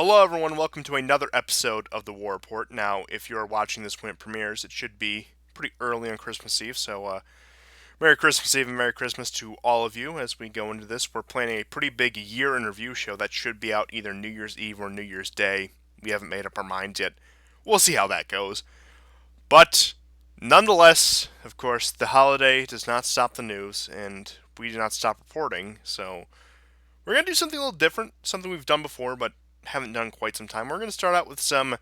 Hello, everyone. Welcome to another episode of the War Report. Now, if you're watching this when it premieres, it should be pretty early on Christmas Eve. So, Merry Christmas Eve and Merry Christmas to all of you. As we go into this, we're planning a pretty big year in review show that should be out either New Year's Eve or New Year's Day. We haven't made up our minds yet. We'll see how that goes. But nonetheless, of course, the holiday does not stop the news, and we do not stop reporting. So, we're going to do something a little different, something we've done before, but haven't done quite some time. We're going to start out with some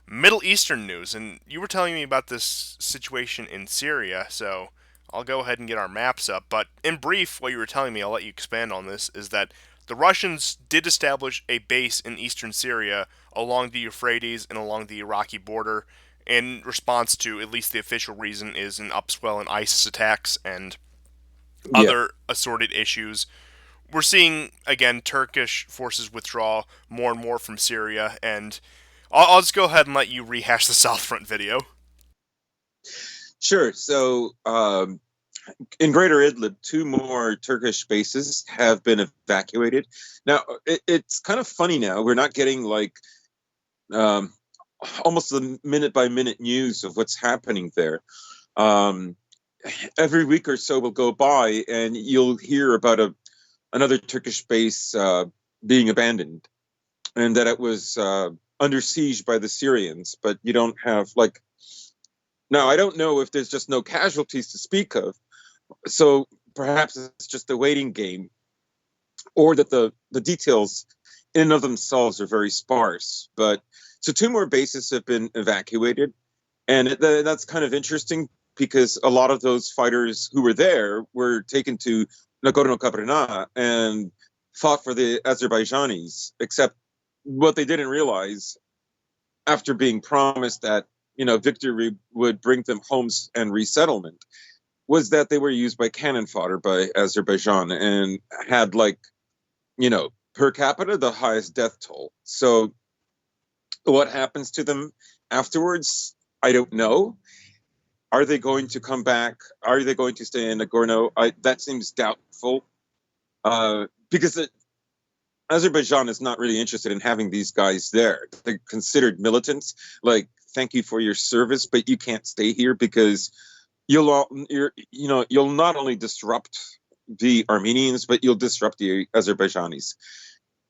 Middle Eastern news, and you were telling me about this situation in Syria, so I'll go ahead and get our maps up. But in brief, what you were telling me, I'll let you expand on this, is that the Russians did establish a base in eastern Syria along the Euphrates and along the Iraqi border in response to, at least the official reason, is an upswell in ISIS attacks and Yeah, other assorted issues. We're seeing again Turkish forces withdraw more and more from Syria, and I'll just go ahead and let you rehash the South Front video. sure. In Greater Idlib, two more Turkish bases have been evacuated. Now, it's kind of funny now. We're not getting um, almost the minute by minute news of what's happening there. Um, every week or so will go by, and you'll hear about another Turkish base being abandoned, and that it was under siege by the Syrians. But you don't have now. I don't know if there's just no casualties to speak of, so perhaps it's just a waiting game, or that the details in and of themselves are very sparse. But so two more bases have been evacuated, and that's kind of interesting because a lot of those fighters who were there were taken to Nagorno-Karabakh and fought for the Azerbaijanis. Except what they didn't realize, after being promised that victory would bring them homes and resettlement, was that they were used by cannon fodder by Azerbaijan and had per capita the highest death toll. So what happens to them afterwards? I don't know. Are they going to come back? Are they going to stay in Nagorno? That seems doubtful because Azerbaijan is not really interested in having these guys there. They're considered militants. Like, thank you for your service, but you can't stay here because you'll not only disrupt the Armenians, but you'll disrupt the Azerbaijanis.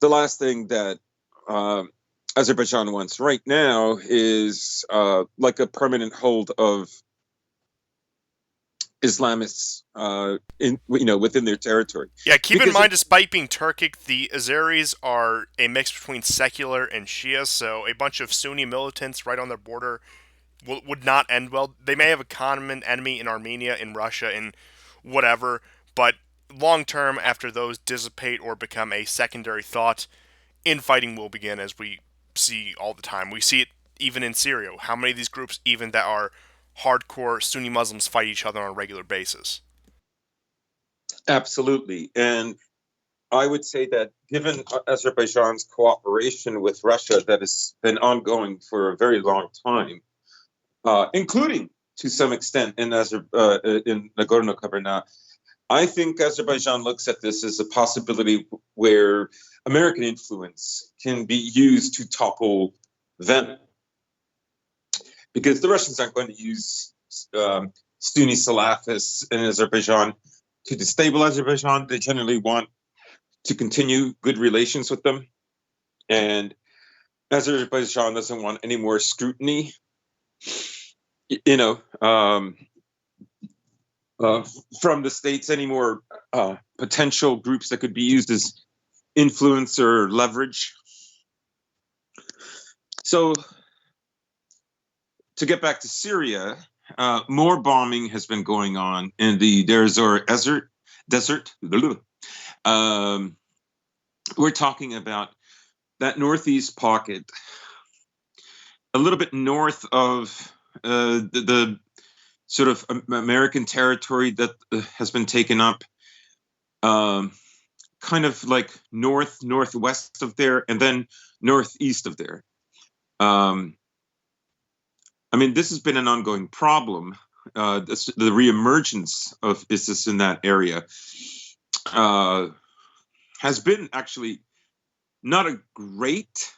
The last thing that Azerbaijan wants right now is like a permanent hold of Islamists within their territory, Yeah, keep in because mind, despite being Turkic, the Azeris are a mix between secular and Shia, so a bunch of Sunni militants right on their border would not end well. They may have a common enemy in Armenia, in Russia, in whatever, but long term, after those dissipate or become a secondary thought, infighting will begin, as we see all the time. We see it even in Syria. How many of these groups, even that are hardcore Sunni Muslims, fight each other on a regular basis? absolutely. And I would say that given Azerbaijan's cooperation with Russia that has been ongoing for a very long time, including to some extent in Nagorno-Karabakh, I think Azerbaijan looks at this as a possibility where American influence can be used to topple them, because the Russians aren't going to use Sunni Salafists in Azerbaijan to destabilize Azerbaijan. They generally want to continue good relations with them, and Azerbaijan doesn't want any more scrutiny. You know, uh, from the states, any more potential groups that could be used as influence or leverage. So, to get back to Syria, more bombing has been going on in the Deir ez-Zor desert. Um, we're talking about that northeast pocket, a little bit north of the sort of American territory that has been taken up, um, kind of like northwest of there, and then northeast of there. Um, I mean, this has been an ongoing problem. The reemergence of ISIS in that area uh, has been actually not a great.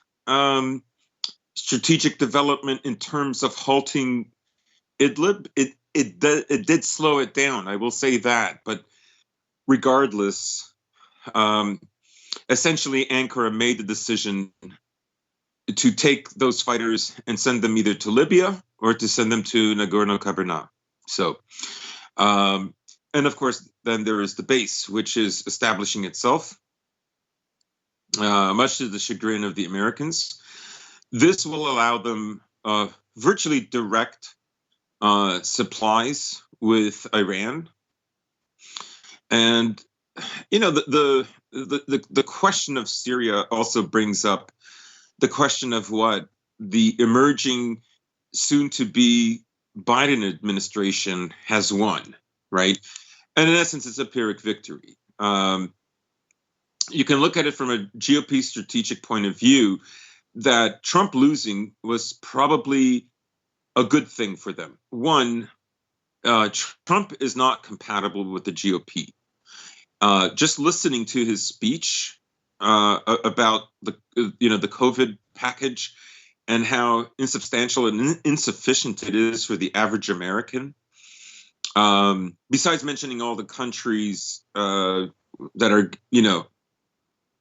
strategic development in terms of halting Idlib. It did slow it down. I will say that, but regardless, essentially Ankara made the decision to take those fighters and send them either to Libya or to send them to Nagorno-Karabakh. So, and of course, then there is the base, which is establishing itself, much to the chagrin of the Americans. This will allow them virtually direct supplies with Iran, and the question of Syria also brings up the question of what the emerging, soon-to-be Biden administration has won, right? And in essence, it's a Pyrrhic victory. You can look at it from a GOP strategic point of view that Trump losing was probably a good thing for them. One, Trump is not compatible with the GOP. Just listening to his speech about the COVID package and how insubstantial and insufficient it is for the average American. Besides mentioning all the countries that are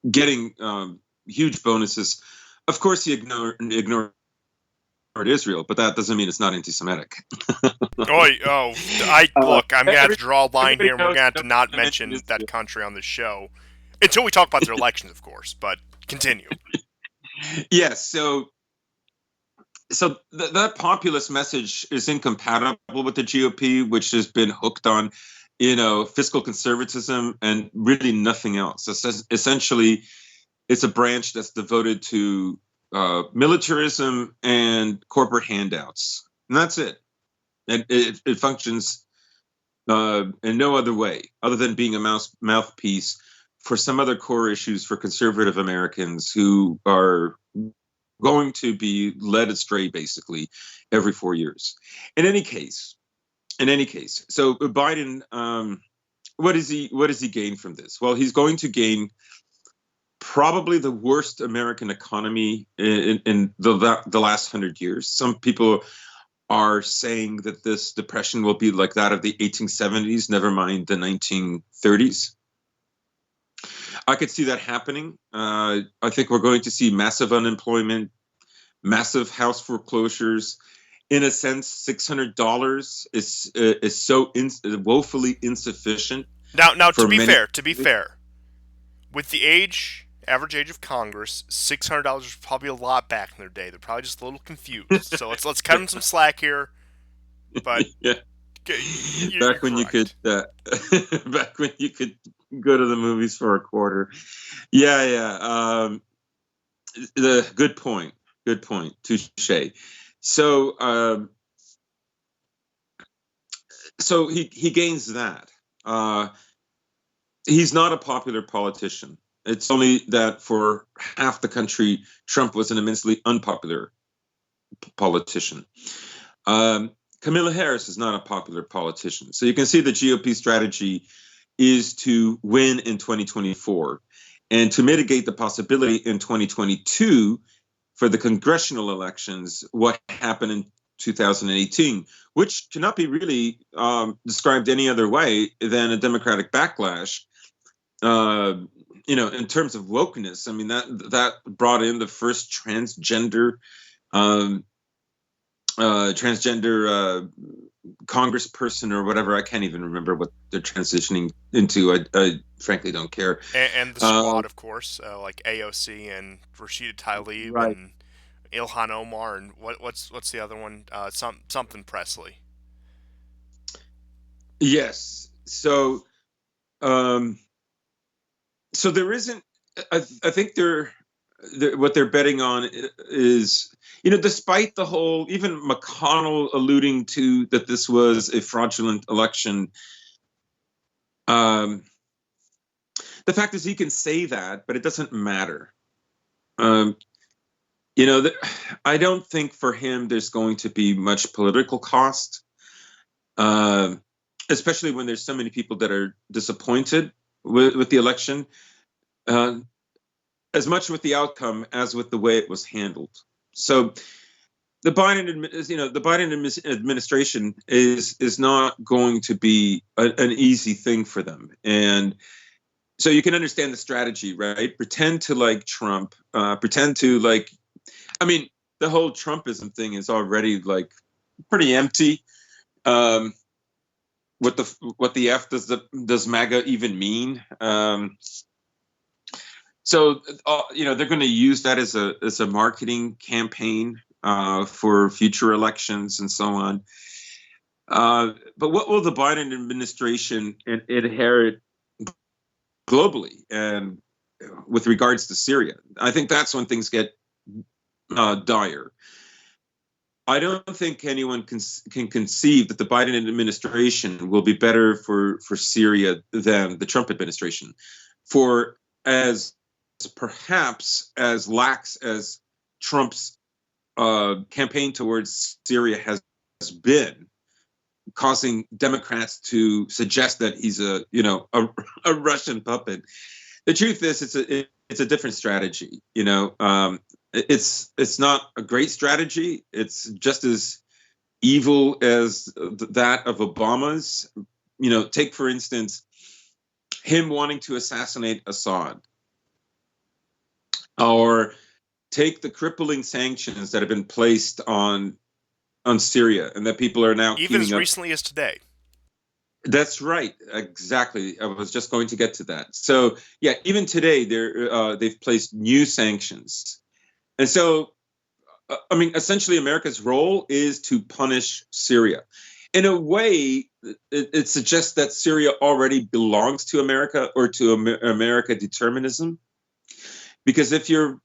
getting huge bonuses, of course he ignored Israel, but that doesn't mean it's not anti-Semitic. Look, I'm gonna have to draw a line here, and we're gonna have to not mention Israel. that country on the show until we talk about their elections, of course. But continue. Yes, so that populist message is incompatible with the GOP, which has been hooked on, fiscal conservatism and really nothing else. Essentially, it's a branch that's devoted to militarism and corporate handouts, and that's it. And it functions in no other way other than being a mouthpiece for some other core issues for conservative Americans who are going to be led astray basically every 4 years. In any case, so Biden, what does he gain from this? Well, he's going to gain probably the worst American economy in the last 100 years. Some people are saying that this depression will be like that of the 1870s, never mind the 1930s. I could see that happening. I think we're going to see massive unemployment, massive house foreclosures. In a sense, $600 is so woefully insufficient. Now, to be fair, with the average age of Congress, $600 was probably a lot back in their day. They're probably just a little confused. So let's cut them some slack here. But yeah, back when you could go to the movies for a quarter. Yeah. The good point. Touche. So he gains that. He's not a popular politician. It's only that for half the country, Trump was an immensely unpopular politician. Kamala Harris is not a popular politician. So you can see the GOP strategy is to win in 2024 and to mitigate the possibility in 2022 for the congressional elections, what happened in 2018, which cannot be really described any other way than a Democratic backlash. In terms of wokeness, I mean, that brought in the first transgender congressperson or whatever. I can't even remember what they're transitioning into. I frankly don't care. And the squad, of course, like AOC and Rashida Tlaib right. and Ilhan Omar and what's the other one? Something Presley. Yes. So there isn't. I think what they're betting on is, despite the whole, even McConnell alluding to that this was a fraudulent election. The fact is, he can say that, but it doesn't matter. I don't think for him there's going to be much political cost, especially when there's so many people that are disappointed with the election. as much with the outcome as with the way it was handled. So the Biden administration is not going to be an easy thing for them, and so you can understand the strategy, right? Pretend to like Trump, pretend to like. I mean, the whole Trumpism thing is already like pretty empty. Um, what the f does MAGA even mean? So they're going to use that as a marketing campaign for future elections and so on. But what will the Biden administration inherit globally and with regards to Syria? I think that's when things get dire. I don't think anyone can conceive that the Biden administration will be better for Syria than the Trump administration. For as perhaps as lax as Trump's campaign towards Syria has been, causing Democrats to suggest that he's a Russian puppet. The truth is, it's a different strategy. It's not a great strategy. It's just as evil as that of Obama's. Take for instance him wanting to assassinate Assad, or take the crippling sanctions that have been placed on Syria and that people are now even as up. recently as today. That's right, exactly. I was just going to get to that. So yeah, even today they've placed new sanctions, and so I mean, essentially, America's role is to punish Syria. In a way, it suggests that Syria already belongs to America, or to America determinism. Because if your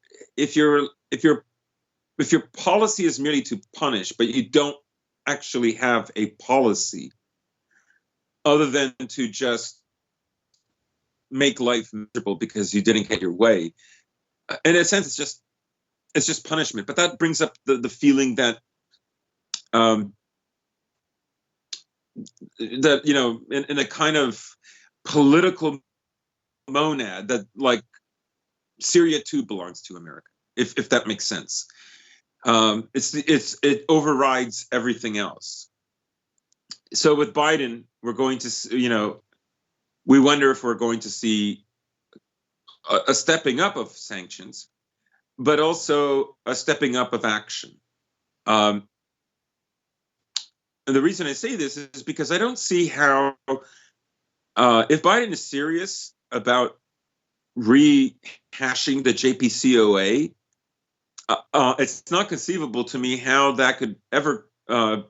policy is merely to punish, but you don't actually have a policy other than to just make life miserable because you didn't get your way, in a sense, it's just punishment. But that brings up the feeling that in a kind of political monad, that like Syria too belongs to America, if that makes sense. It overrides everything else. So with Biden, we're going to, we wonder if we're going to see a stepping up of sanctions, but also a stepping up of action. And the reason I say this is because I don't see how, if Biden is serious about rehashing the JPCOA, it's not conceivable to me how that could ever, how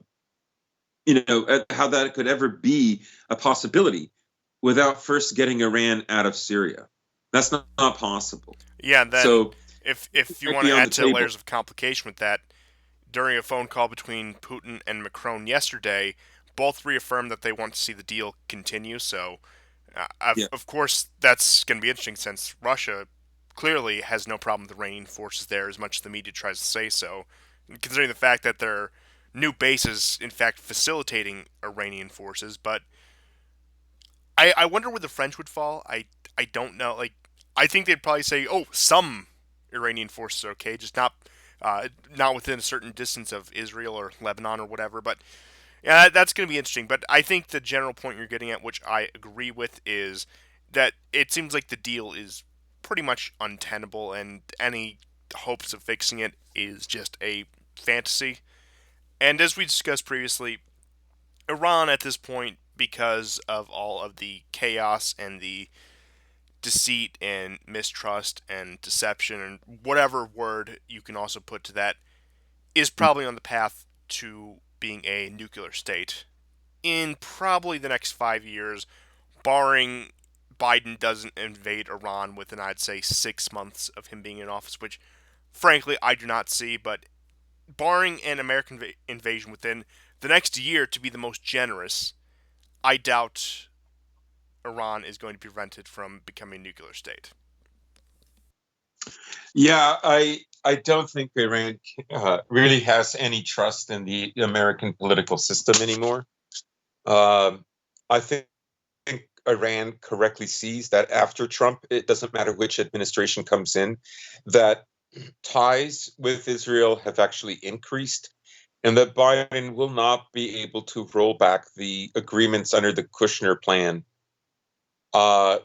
that could ever be a possibility without first getting Iran out of Syria. That's not possible. Yeah, then so if you want to add to layers of complication with that, during a phone call between Putin and Macron yesterday, both reaffirmed that they want to see the deal continue. So, of course, that's going to be interesting since Russia clearly has no problem with the Iranian forces there, as much as the media tries to say so, considering the fact that there are new bases, in fact, facilitating Iranian forces. But I wonder where the French would fall. I don't know. Like, I think they'd probably say, oh, some Iranian forces are okay, just not within a certain distance of Israel or Lebanon or whatever. But yeah, that's going to be interesting. But I think the general point you're getting at, which I agree with, is that it seems like the deal is pretty much untenable, and any hopes of fixing it is just a fantasy. And as we discussed previously, Iran at this point, because of all of the chaos and the deceit and mistrust and deception and whatever word you can also put to that, is probably on the path to being a nuclear state in probably the next 5 years, barring Biden doesn't invade Iran within, I'd say, 6 months of him being in office, which frankly I do not see. But barring an American invasion within the next year, to be the most generous, I doubt Iran is going to be prevented from becoming a nuclear state. Yeah, I don't think Iran really has any trust in the American political system anymore. I think Iran correctly sees that after Trump, it doesn't matter which administration comes in, that ties with Israel have actually increased, and that Biden will not be able to roll back the agreements under the Kushner plan.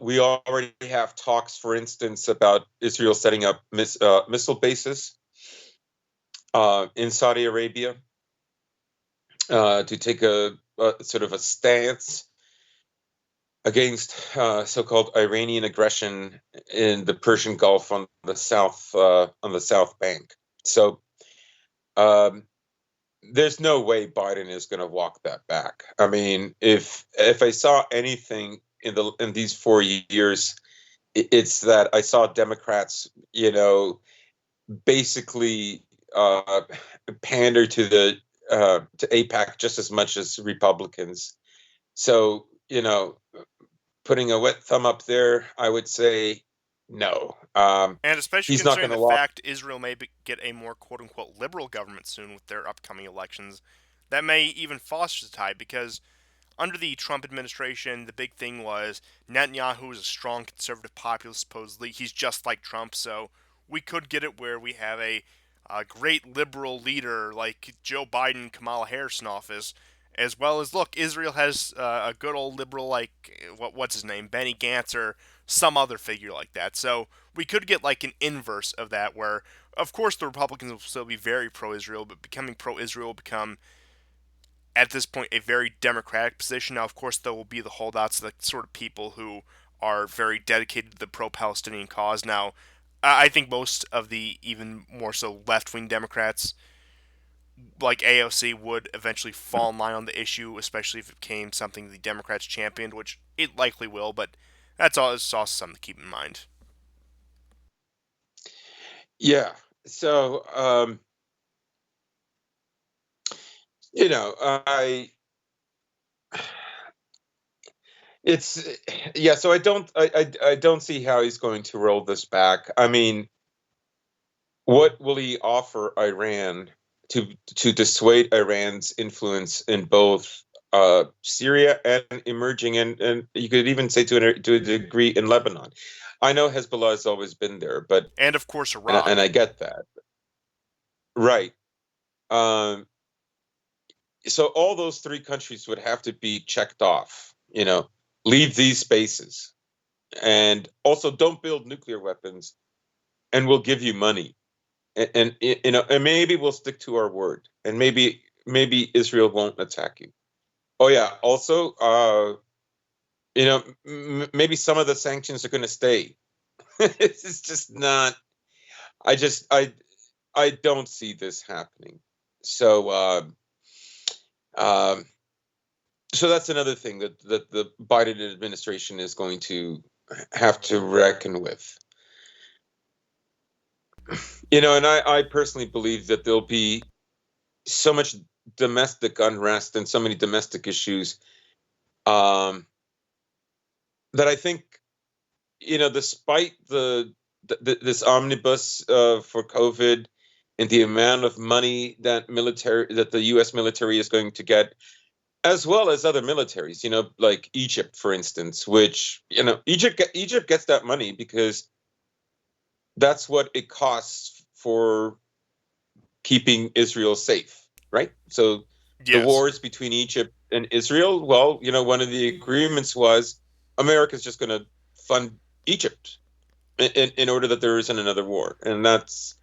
We already have talks, for instance, about Israel setting up missile bases in Saudi Arabia to take a sort of a stance against so-called Iranian aggression in the Persian Gulf on the South Bank. So um, there's no way Biden is going to walk that back. I mean, if I saw anything in these 4 years, it's that I saw Democrats, basically pander to the to AIPAC just as much as Republicans. So putting a wet thumb up there, I would say no. And especially He's not considering going the to walk. fact Israel may get a more quote unquote liberal government soon with their upcoming elections, that may even foster the tide because under the Trump administration, the big thing was Netanyahu is a strong conservative populist, supposedly. He's just like Trump, so we could get it where we have a great liberal leader like Joe Biden, Kamala Harris in office, as well as, look, Israel has a good old liberal like, what's his name, Benny Gantz or some other figure like that. So we could get like an inverse of that where, of course, the Republicans will still be very pro-Israel, but becoming pro-Israel will become at this point a very democratic position. Now, of course, there will be the holdouts, the sort of people who are very dedicated to the pro-Palestinian cause. Now, I think most of the even more so left-wing Democrats, like AOC, would eventually fall in line on the issue, especially if it became something the Democrats championed, which it likely will. But that's also something to keep in mind. Yeah. So I it's yeah. So I don't see how he's going to roll this back. I mean, what will he offer Iran to dissuade Iran's influence in both Syria and emerging, and you could even say to a degree in Lebanon? I know Hezbollah has always been there, but And of course, and Iraq. I get that, right? Um, so all those three countries would have to be checked off. Leave these spaces, and also don't build nuclear weapons, and we'll give you money. And maybe we'll stick to our word, and maybe Israel won't attack you. Oh yeah, also maybe some of the sanctions are going to stay. It's just not. I don't see this happening. So um, so that's another thing that the Biden administration is going to have to reckon with. And I personally believe that there'll be so much domestic unrest and so many domestic issues um, that I think, despite this omnibus for COVID and the amount of money that the U.S. military is going to get, as well as other militaries, like Egypt, for instance, which Egypt gets that money because that's what it costs for keeping Israel safe, right? So the Yes. wars between Egypt and Israel, well, one of the agreements was America's just going to fund Egypt in order that there isn't another war, and that's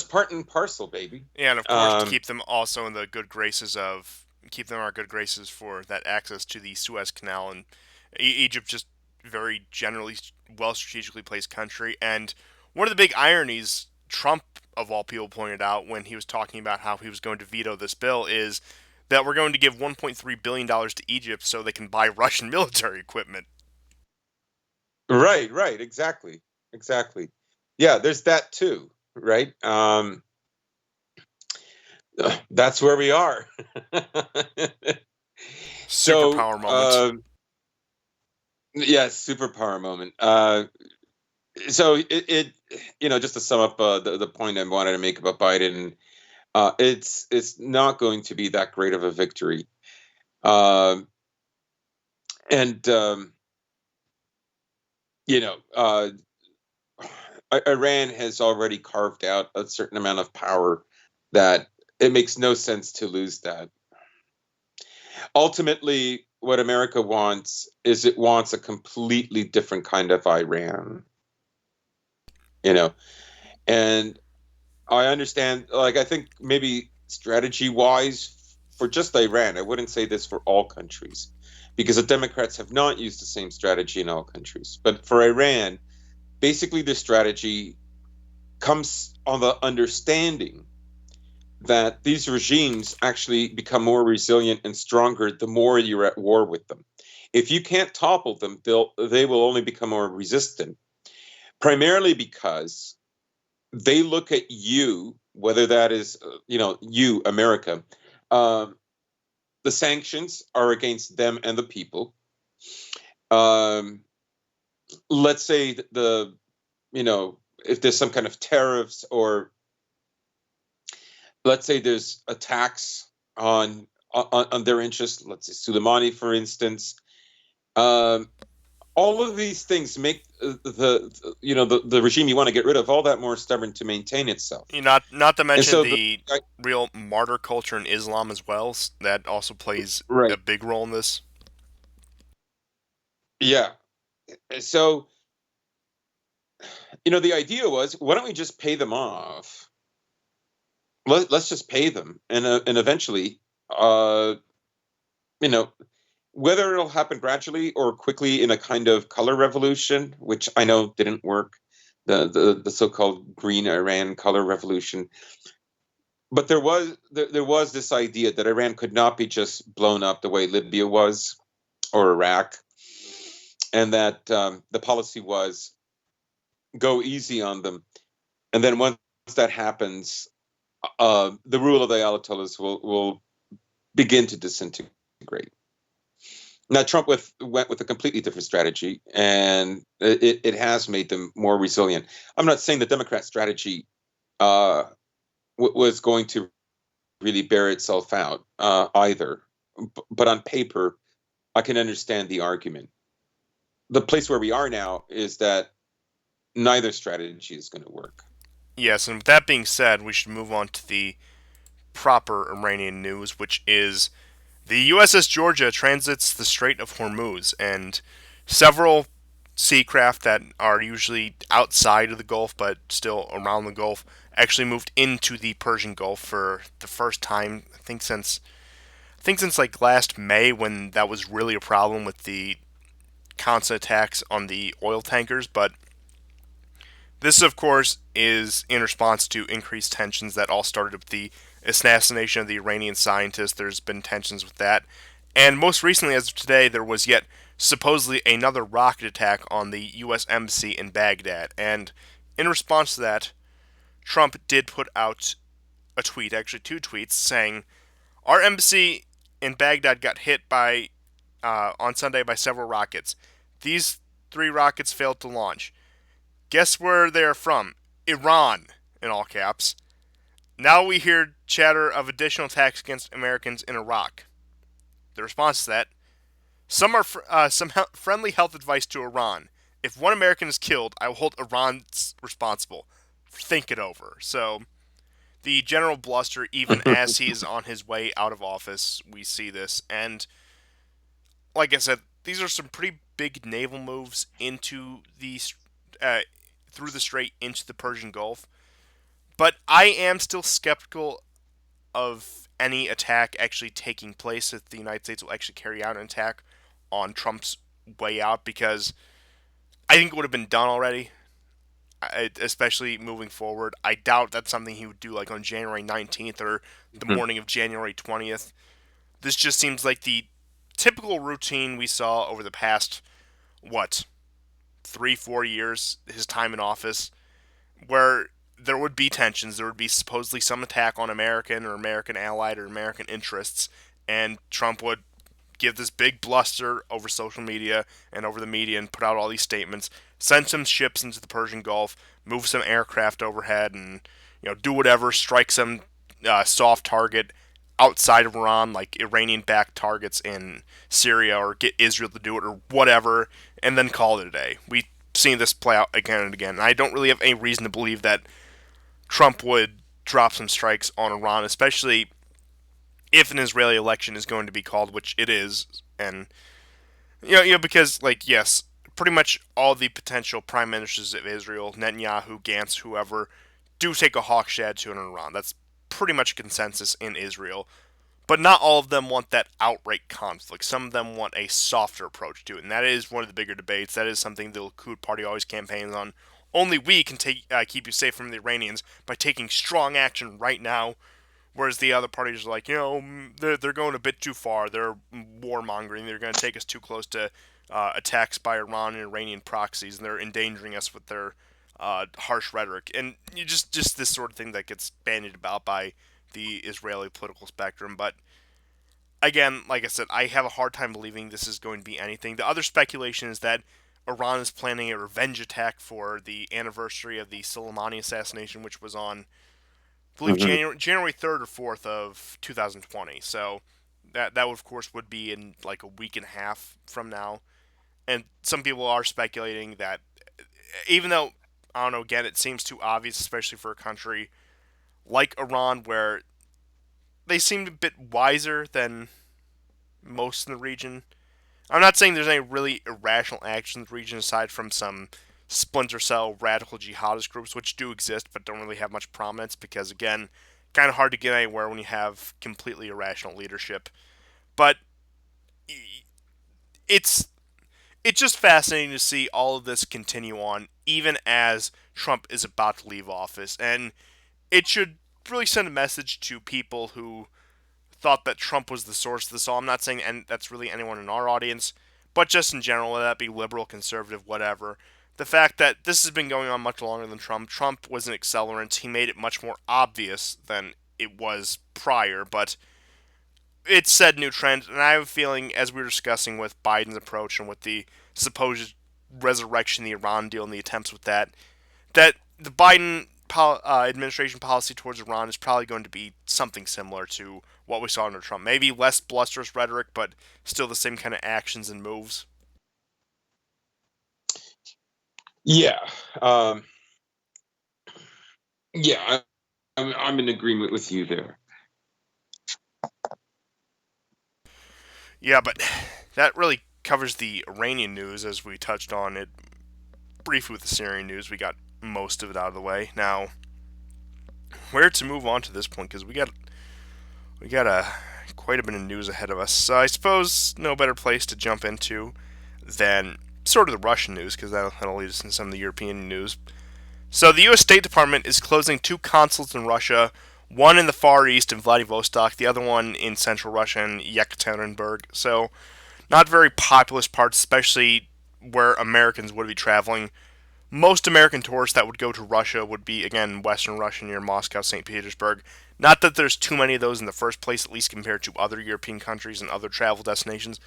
part and parcel, baby. Yeah, and of course to Um, keep them also in the good graces of keep them in our good graces for that access to the Suez Canal and Egypt just very generally well strategically placed country. And one of the big ironies Trump of all people pointed out when he was talking about how he was going to veto this bill is that we're going to give 1.3 billion dollars to Egypt so they can buy Russian military equipment. right, exactly. Yeah, there's that too, right? That's where we are. So, Superpower moment. yes, superpower moment. So just to sum up the point I wanted to make about Biden, it's not going to be that great of a victory. Um, and you know, Iran has already carved out a certain amount of power that it makes no sense to lose that. Ultimately, what America wants is it wants a completely different kind of Iran, you know. And I understand, like, I think maybe strategy wise for just Iran, I wouldn't say this for all countries because the Democrats have not used the same strategy in all countries. But for Iran, basically the strategy comes on the understanding that these regimes actually become more resilient and stronger the more you're at war with them. If you can't topple them, they will only become more resistant, primarily because they look at you, whether that is, you, America. Um, the sanctions are against them and the people. Um, let's say if there's some kind of tariffs, or let's say there's a tax on their interests. Let's say Sulimani, for instance. Um, all of these things make the regime you want to get rid of all that more stubborn to maintain itself. Not to And mention so the real martyr culture in Islam as well. That also plays a right, big role in this. yeah. So the idea was, why don't we just pay them off? Let's just pay them, and eventually, uh, you know, whether it'll happen gradually or quickly in a kind of color revolution, which I know didn't work, the so-called Green Iran color revolution. But there was this idea that Iran could not be just blown up the way Libya was, or Iraq, and that the policy was go easy on them, and then once that happens, the rule of the Ayatollahs will begin to disintegrate. Now, Trump went with a completely different strategy, and it has made them more resilient. I'm not saying the Democrat strategy uh, was going to really bear itself out either, but on paper, I can understand the argument. The place where we are now is that neither strategy is going to work. Yes, and with that being said, we should move on to the proper Iranian news, which is the USS Georgia transits the Strait of Hormuz, and several seacraft that are usually outside of the Gulf but still around the Gulf actually moved into the Persian Gulf for the first time. I think since like last May, when that was really a problem with the constant attacks on the oil tankers. But this, of course, is in response to increased tensions that all started with the assassination of the Iranian scientist. There's been tensions with that. And most recently, as of today, there was yet supposedly another rocket attack on the U.S. Embassy in Baghdad. And in response to that, Trump did put out a tweet, actually two tweets, saying, "Our embassy in Baghdad got hit on Sunday by several rockets. These three rockets failed to launch. Guess where they are from? Iran," in all caps. "Now we hear chatter of additional attacks against Americans in Iraq." The response to that: some friendly health advice to Iran. If one American is killed, I will hold Iran responsible. Think it over. So, the general bluster, even as he is on his way out of office, we see this. And, like I said, these are some pretty big naval moves into uh, through the strait into the Persian Gulf. But I am still skeptical of any attack actually taking place, if the United States will actually carry out an attack on Trump's way out, because I think it would have been done already, especially moving forward. I doubt that's something he would do like on January 19th or the morning of January 20th. This just seems like the typical routine we saw over the past, what, 3, 4 years, his time in office, where there would be tensions. There would be supposedly some attack on American or American allied or American interests, and Trump would give this big bluster over social media and over the media and put out all these statements, send some ships into the Persian Gulf, move some aircraft overhead, and do whatever, strike some soft target outside of Iran, like Iranian-backed targets in Syria, or get Israel to do it, or whatever, and then call it a day. We seen this play out again and again. And I don't really have any reason to believe that Trump would drop some strikes on Iran, especially if an Israeli election is going to be called, which it is, and because yes, pretty much all the potential prime ministers of Israel, Netanyahu, Gantz, whoever, do take a hawk shad to Iran. That's pretty much a consensus in Israel. But not all of them want that outright conflict. Some of them want a softer approach to it, and that is one of the bigger debates. That is something the Likud party always campaigns on. Only we can keep you safe from the Iranians by taking strong action right now. Whereas the other parties are like, they're going a bit too far. They're warmongering. They're going to take us too close to attacks by Iran and Iranian proxies, and they're endangering us with their harsh rhetoric. And just this sort of thing that gets bandied about by the Israeli political spectrum. But again, like I said, I have a hard time believing this is going to be anything. The other speculation is that Iran is planning a revenge attack for the anniversary of the Sulimani assassination, which was on, I believe, Mhm. January 3rd or 4th of 2020. So that of course would be in like a week and a half from now. And some people are speculating that even though I don't know, again, it seems too obvious, especially for a country like Iran, where they seem a bit wiser than most in the region. I'm not saying there's any really irrational action in the region aside from some splinter cell radical jihadist groups, which do exist but don't really have much prominence because, again, kind of hard to get anywhere when you have completely irrational leadership. But it's it's just fascinating to see all of this continue on, even as Trump is about to leave office, and it should really send a message to people who thought that Trump was the source of this all. I'm not saying and that's really anyone in our audience, but just in general, whether that be liberal, conservative, whatever. The fact that this has been going on much longer than Trump. Trump was an accelerant. He made it much more obvious than it was prior, but it's set a new trend. And I have a feeling, as we were discussing with Biden's approach and with the supposed resurrection of the Iran deal and the attempts with that, that the Biden administration policy towards Iran is probably going to be something similar to what we saw under Trump. Maybe less blusterous rhetoric, but still the same kind of actions and moves. Yeah. Um, yeah. I'm in agreement with you there. Yeah, but that really covers the Iranian news as we touched on it briefly with the Syrian news. We got most of it out of the way. Now, where to move on to this point? Because we got a quite a bit of news ahead of us. So I suppose no better place to jump into than sort of the Russian news, because that'll lead us into some of the European news. So the U.S. State Department is closing two consulates in Russia, one in the Far East in Vladivostok, the other one in Central Russia in Yekaterinburg. So not very populous parts, especially where Americans would be traveling. Most American tourists that would go to Russia would be, again, Western Russia near Moscow, St. Petersburg. Not that there's too many of those in the first place, at least compared to other European countries and other travel destinations.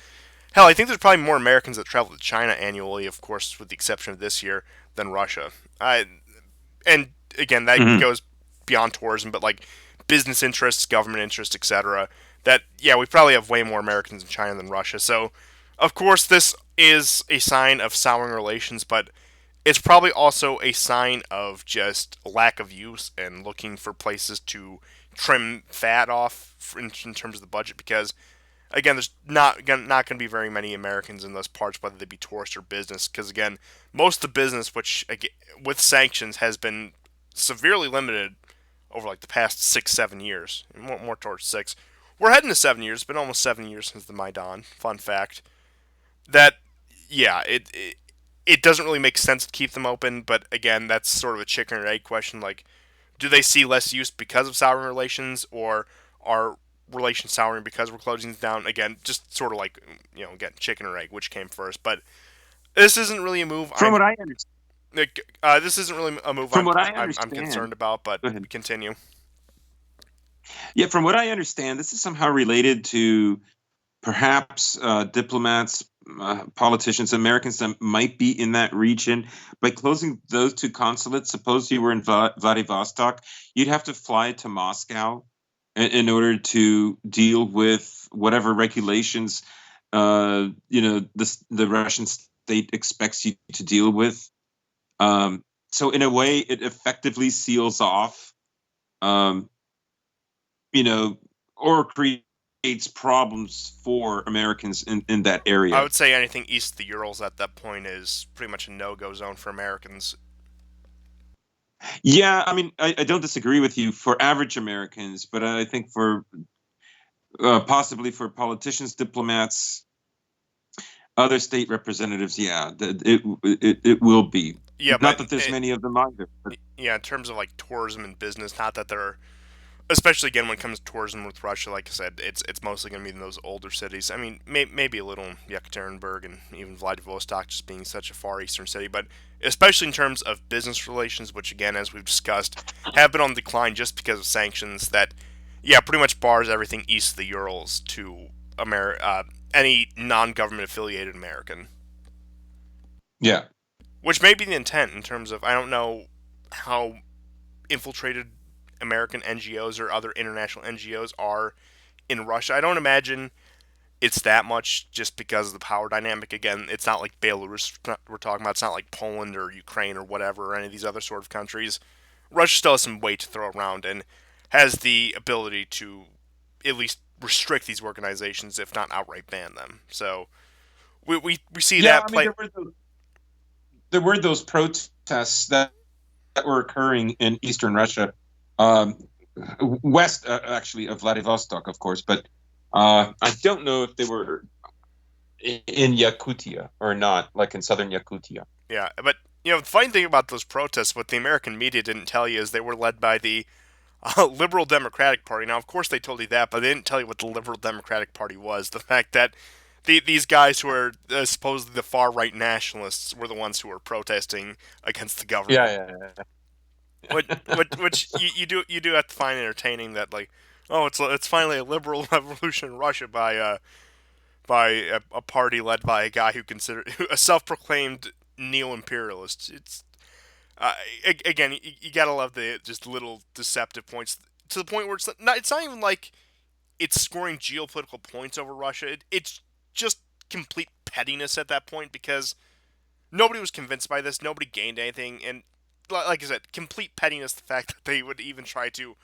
Hell, I think there's probably more Americans that travel to China annually, of course, with the exception of this year, than Russia. And again, that Mhm. goes beyond tourism, but like business interests, government interests, etc. That yeah, we probably have way more Americans in China than Russia. So, of course, this is a sign of souring relations, but it's probably also a sign of just lack of use and looking for places to trim fat off in terms of the budget because again there's not going to be very many Americans in those parts whether they be tourist or business because again most of the business which again, with sanctions has been severely limited over like the past 6 7 years more towards 6 we're heading to 7 years it's been almost 7 years since the Maidan fun fact that yeah it doesn't really make sense to keep them open. But again, that's sort of a chicken or egg question. Like, do they see less use because of souring relations, or are relations souring because we're closing down? Again, just sort of like again, chicken or egg, which came first. But this isn't really a move. From what I understand, This isn't really a move from what I I'm understand, concerned about. But go ahead. continue. Yeah, from what I understand, this is somehow related to perhaps diplomats, politicians, Americans that might be in that region. By closing those two consulates, suppose you were in Vladivostok, you'd have to fly to Moscow in order to deal with whatever regulations the Russian state expects you to deal with. Um, so in a way, it effectively seals off, um, you know, or creates problems for Americans in that I area. would say anything east of the Urals at that point is pretty much a no-go zone for Americans. Yeah, I mean, I don't disagree with you for average Americans, but I think for possibly for politicians, diplomats, other state representatives, yeah, it will be. Yeah, but Not that there's many of them either, but yeah, in terms of like tourism and business, not that they're, especially again when it comes to tourism with Russia, like I said, it's mostly going to be in those older cities. I mean, maybe a little in Yekaterinburg and even Vladivostok, just being such a far eastern city, but especially in terms of business relations, which again, as we've discussed, have been on decline just because of sanctions. That, yeah, pretty much bars everything east of the Urals to any non-government affiliated American, yeah, which may be the intent in terms of I don't know how infiltrated American NGOs or other international NGOs are in Russia. I don't imagine it's that much just because of the power dynamic. Again, it's not like Belarus we're talking about. It's not like Poland or Ukraine or whatever or any of these other sort of countries. Russia still has some weight to throw around and has the ability to at least restrict these organizations, if not outright ban them. So we see yeah. that I mean, play. there were those protests that were occurring in eastern Russia, um, west actually of Vladivostok, of course, but I don't know if they were in Yakutia or not, like in southern Yakutia. Yeah, but the funny thing about those protests, what the American media didn't tell you is they were led by the Liberal Democratic Party. Now, of course, they told you that, but they didn't tell you what the Liberal Democratic Party was. The fact that these guys who are supposedly the far right nationalists were the ones who were protesting against the Yeah, government. yeah, Which you do have to find entertaining that like, oh, it's finally a liberal revolution in Russia by a party led by a guy who consider a self-proclaimed neo-imperialist. It's uh, again, you gotta love the just little deceptive points to the point where it's not even like it's scoring geopolitical points over Russia. It's just complete pettiness at that point because nobody was convinced by this. Nobody gained anything, and like I said, complete pettiness. The fact that they would even try to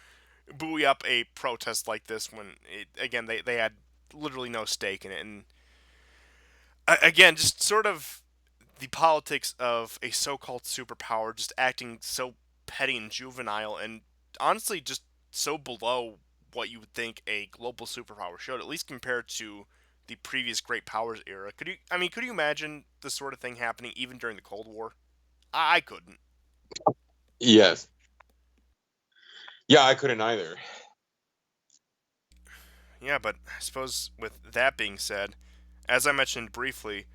buoy up a protest like this when again they had literally no stake in it, and again, just sort of the politics of a so-called superpower just acting so petty and juvenile and honestly just so below what you would think a global superpower should, at least compared to the previous great powers era. Could you imagine this sort of thing happening even during the Cold War? I couldn't. yes, yeah. I couldn't either. Yeah, but I suppose with that being said, as I mentioned briefly,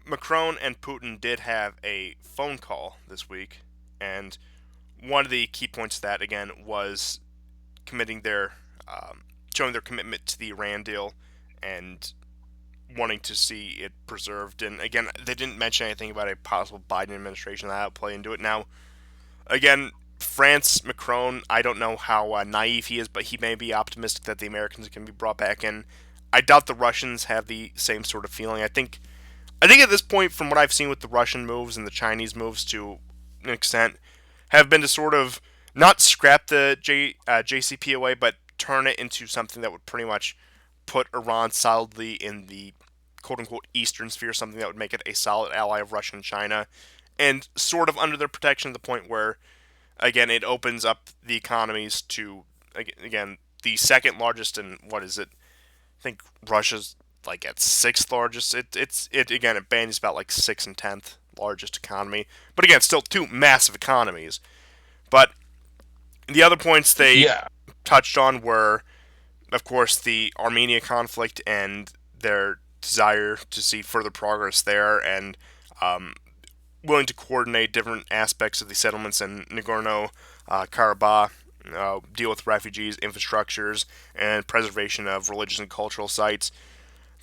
Macron and Putin did have a phone call this week, and one of the key points of that again was committing their showing their commitment to the Iran deal and wanting to see it preserved. And again, they didn't mention anything about a possible Biden administration that would play into it. Now, again, France, Macron, I don't know how naive he is, but he may be optimistic that the Americans can be brought back in. I doubt the Russians have the same sort of feeling. I think at this point, from what I've seen with the Russian moves and the Chinese moves to an extent, have been to sort of not scrap the JCPOA, but turn it into something that would pretty much put Iran solidly in the quote unquote Eastern sphere, something that would make it a solid ally of Russia and China, and sort of under their protection to the point where, again, it opens up the economies to, again, the second largest and what is it? I think Russia's like at sixth largest. It again it bands about like sixth and 10th largest economy, but again still two massive economies. But the other points they Yeah, touched on were, of course, the Armenia conflict and their desire to see further progress there, and um, willing to coordinate different aspects of the settlements in Nagorno Karabakh, deal with refugees, infrastructures, and preservation of religious and cultural sites.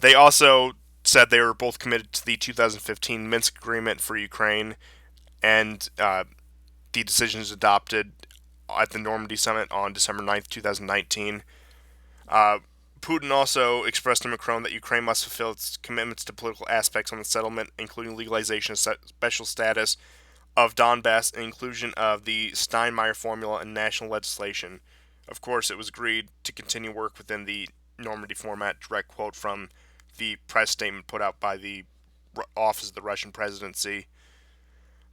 They also said they were both committed to the 2015 Minsk Agreement for Ukraine and the decisions adopted at the Normandy Summit on December 9th, 2019. Uh, Putin also expressed to Macron that Ukraine must fulfill its commitments to political aspects on the settlement, including legalization of special status, of Donbass and inclusion of the Steinmeier formula in national legislation. Of course, it was agreed to continue work within the Normandy format. Direct quote from the press statement put out by the office of the Russian presidency.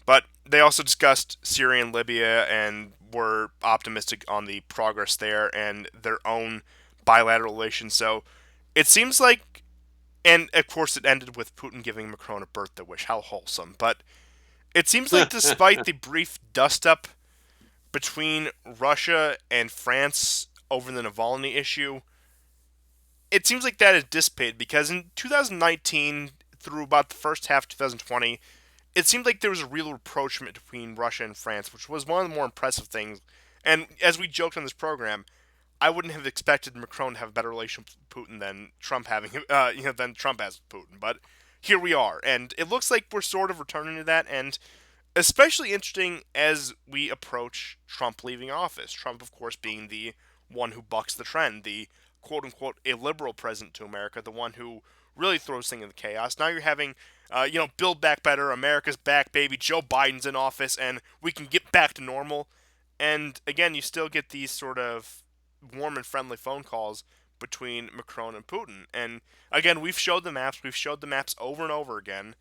But they also discussed Syria and Libya and were optimistic on the progress there and their own bilateral relations. So it seems like, and of course, it ended with Putin giving Macron a birthday wish. How wholesome. But it seems like despite the brief dust up between Russia and France over the Navalny issue, it seems like that has dissipated because in 2019 through about the first half of 2020, it seemed like there was a real rapprochement between Russia and France, which was one of the more impressive things. And as we joked on this program, I wouldn't have expected Macron to have a better relationship with Putin than Trump having, than Trump has with Putin. But here we are, and it looks like we're sort of returning to that. And especially interesting as we approach Trump leaving office. Trump, of course, being the one who bucks the trend, the quote unquote illiberal president to America, the one who really throws things into chaos. Now you're having, Build Back Better, America's back, baby. Joe Biden's in office, and we can get back to normal. And again, you still get these sort of warm and friendly phone calls between Macron and Putin. And again, we've showed the maps over and over again,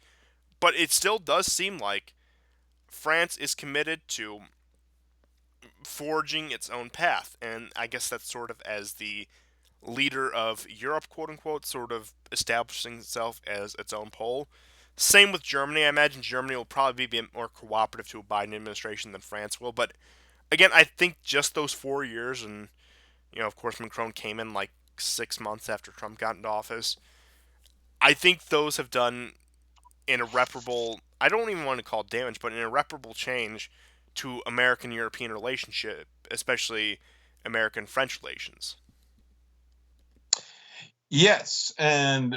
but it still does seem like France is committed to forging its own path, and I guess that's sort of as the leader of Europe, quote unquote, sort of establishing itself as its own pole. Same with Germany. I imagine Germany will probably be a bit more cooperative to a Biden administration than France will. But again, I think just those 4 years, and of course, Macron came in like 6 months after Trump got into office. I think those have done an irreparable, I don't even want to call it damage, but an irreparable change to American European relationship, especially American French relations. Yes, and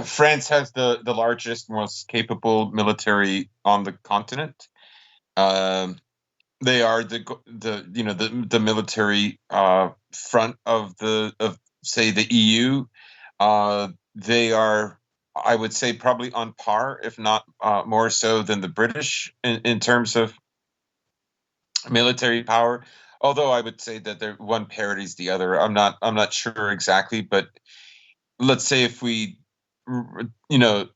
France has the largest, most capable military on the continent. Um, they are the military front of say the EU. They are, I would say, probably on par, if not more so than the British in terms of military power. Although I would say that one parodies the other. I'm not sure exactly, but let's say if we, you know,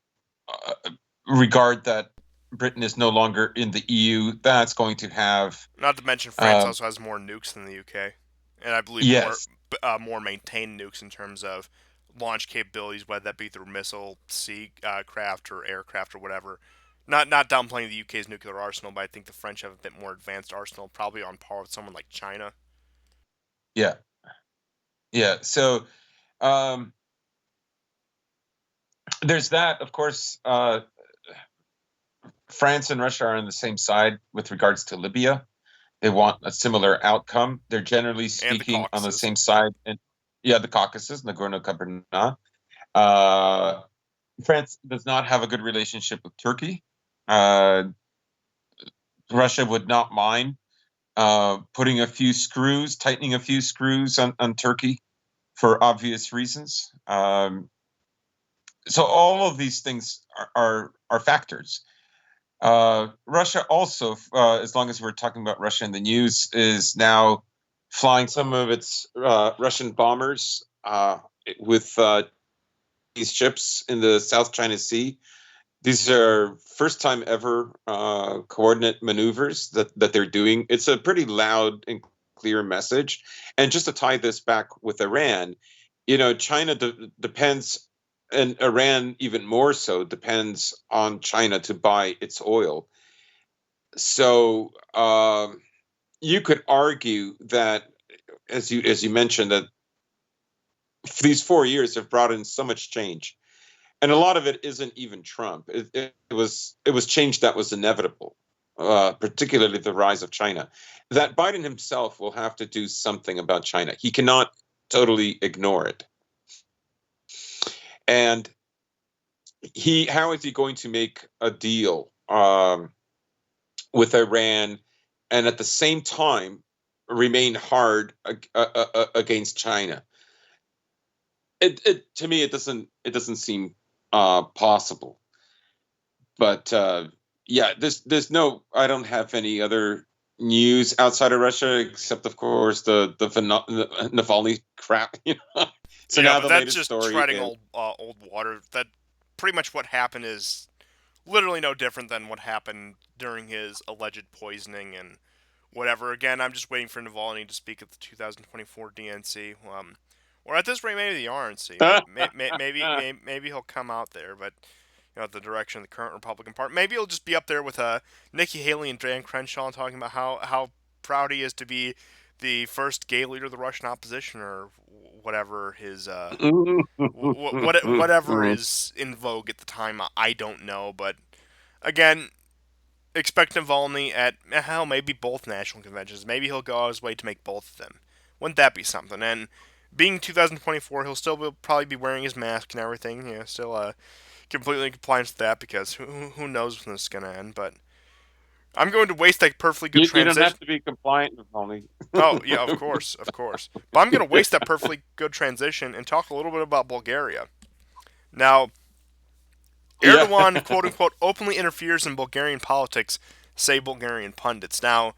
uh, regard that Britain is no longer in the EU, that's going to have, Not to mention, France um, also has more nukes than the UK, and I believe more yes, more maintained nukes in terms of launch capabilities, whether that be through missile, sea craft, or aircraft, or whatever. Not downplaying the UK's nuclear arsenal, but I think the French have a bit more advanced arsenal, probably on par with someone like China. yeah, yeah. So um, there's that. Of course, France and Russia are on the same side with regards to Libya. They want a similar outcome. They're generally And the speaking on the Caucasus. same side. And yeah, the Caucasus, Nagorno-Karabakh. Uh, France does not have a good relationship with Turkey. Uh, Russia would not mind putting a few screws, tightening a few screws on Turkey for obvious reasons. So all of these things are factors. Russia also, as long as we're talking about Russia in the news, is now flying some of its Russian bombers with these ships in the South China Sea. These are first time ever coordinate maneuvers that they're doing. It's a pretty loud and clear message. And just to tie this back with Iran, China depends, and Iran even more so depends on China to buy its oil. So you could argue that, as you mentioned, that these 4 years have brought in so much change, and a lot of it isn't even Trump. It was change that was inevitable, particularly the rise of China. That Biden himself will have to do something about China. He cannot totally ignore it. And how is he going to make a deal with Iran and at the same time remain hard against China? To me, it doesn't seem possible. But Yeah, there's no. I don't have any other news outside of Russia except, of course, the Navalny crap. So Yeah, now but the that's latest just story treading is. old water. That pretty much what happened is literally no different than what happened during his alleged poisoning and whatever. Again, I'm just waiting for Navalny to speak at the 2024 DNC. Or at this rate, maybe the RNC. Maybe he'll come out there, but the direction of the current Republican Party. Maybe he'll just be up there with Nikki Haley and Dan Crenshaw talking about how proud he is to be the first gay leader of the Russian opposition, or whatever his whatever is in vogue at the time. I don't know, but again, expect Navalny at hell maybe both national conventions. Maybe he'll go out his way to make both of them. Wouldn't that be something? And being 2024, he'll still probably be wearing his mask and everything. Still completely in compliance with that, because who knows when this is gonna end. But I'm going to waste that perfectly good You don't transition. have to be compliant with only. Oh yeah, of course, of course. But I'm going to waste that perfectly good transition and talk a little bit about Bulgaria. Now, Yeah. Erdogan, quote unquote, openly interferes in Bulgarian politics, say Bulgarian pundits. Now,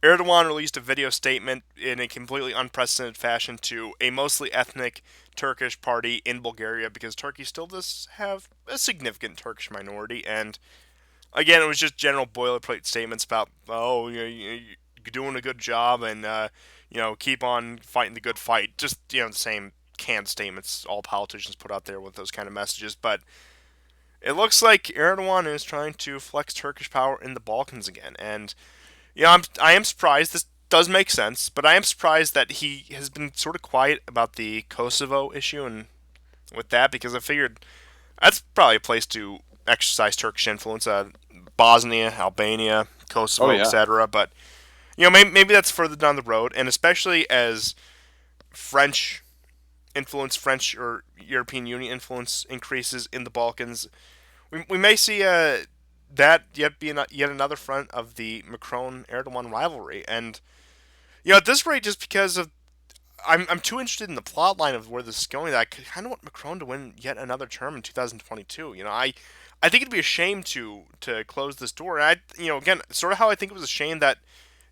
Erdogan released a video statement in a completely unprecedented fashion to a mostly ethnic Turkish party in Bulgaria, because Turkey still does have a significant Turkish minority. And again, it was just general boilerplate statements about, oh, you're doing a good job, and keep on fighting the good fight. Just the same canned statements all politicians put out there with those kind of messages. But it looks like Erdogan is trying to flex Turkish power in the Balkans again, and I am surprised. This does make sense, but I am surprised that he has been sort of quiet about the Kosovo issue, and with that, because I figured that's probably a place to exercise Turkish influence. Bosnia, Albania, Oh Kosovo, yeah. etc. But maybe that's further down the road, and especially as French influence, French or European Union influence increases in the Balkans, we may see that yet be yet another front of the Macron Erdogan rivalry. And at this rate, just because of I'm too interested in the plot line of where this is going, that I kind of want Macron to win yet another term in 2022. I think it'd be a shame to close this door. And again, sort of how I think it was a shame that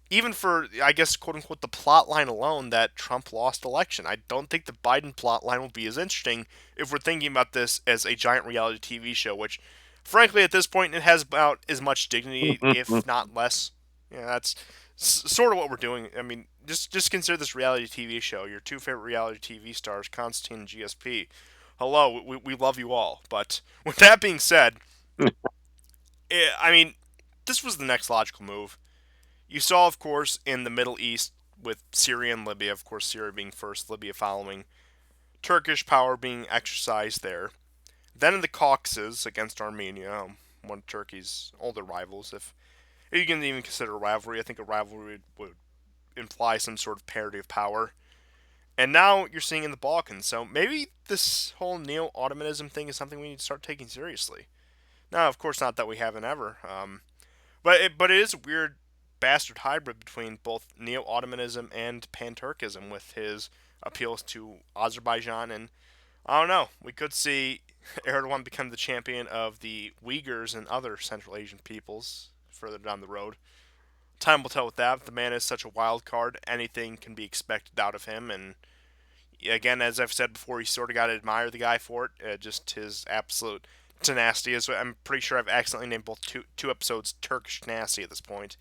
even for, I guess, quote unquote, the plot line alone, that Trump lost election. I don't think the Biden plot line will be as interesting if we're thinking about this as a giant reality TV show, which, frankly, at this point, it has about as much dignity, if not less. That's sort of what we're doing. I mean, just consider this reality TV show. Your two favorite reality TV stars, Constantine and GSP. Hello, we love you all. But with that being said, I mean, this was the next logical move. You saw, of course, in the Middle East with Syria and Libya, of course, Syria being first, Libya following, Turkish power being exercised there. Then in the Caucasus against Armenia, one of Turkey's older rivals. If you can even consider a rivalry, I think a rivalry would imply some sort of parity of power. And now you're seeing in the Balkans. So maybe this whole neo Ottomanism thing is something we need to start taking seriously. Now, of course, not that we haven't ever. But it is a weird bastard hybrid between both neo Ottomanism and Pan Turkism, with his appeals to Azerbaijan. And I don't know, we could see Erdogan become the champion of the Uyghurs and other Central Asian peoples further down the road. Time will tell with that. The man is such a wild card. Anything can be expected out of him. And again, as I've said before, you sort of got to admire the guy for it. Just his absolute tenacity. I'm pretty sure I've accidentally named both two episodes Turkish tenacity at this point.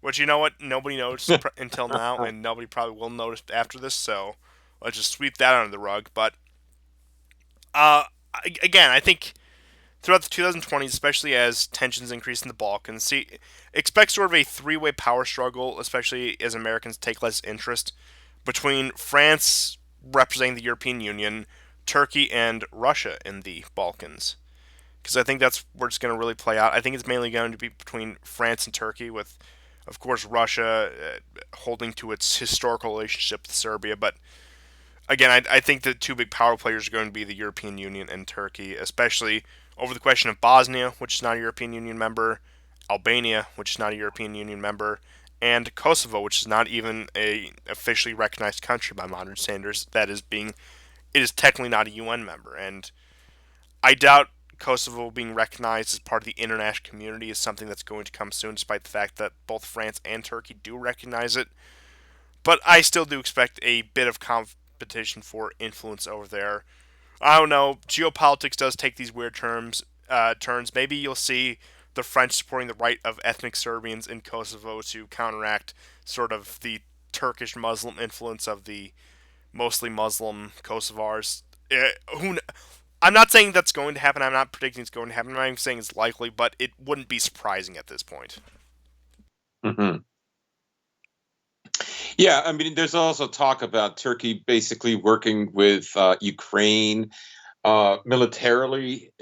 Which, you know what, nobody noticed until now, and nobody probably will notice after this. So let's just sweep that under the rug. But uh, again, I think throughout the 2020s, especially as tensions increase in the Balkans, expect sort of a three-way power struggle, especially as Americans take less interest, between France representing the European Union, Turkey, and Russia in the Balkans. Because I think that's where it's going to really play out. I think it's mainly going to be between France and Turkey, with, of course, Russia holding to its historical relationship with Serbia. But again, I think the two big power players are going to be the European Union and Turkey, especially over the question of Bosnia, which is not a European Union member, Albania, which is not a European Union member, and Kosovo, which is not even a officially recognized country by modern standards. It is technically not a UN member, and I doubt Kosovo being recognized as part of the international community is something that's going to come soon, despite the fact that both France and Turkey do recognize it. But I still do expect a bit of competition for influence over there. I don't know. Geopolitics does take these weird turns. Maybe you'll see the French supporting the right of ethnic Serbians in Kosovo to counteract sort of the Turkish Muslim influence of the mostly Muslim Kosovars. I'm not saying that's going to happen. I'm not predicting it's going to happen. I'm not even saying it's likely, but it wouldn't be surprising at this point. Hmm. Yeah, I mean, there's also talk about Turkey basically working with Ukraine militarily,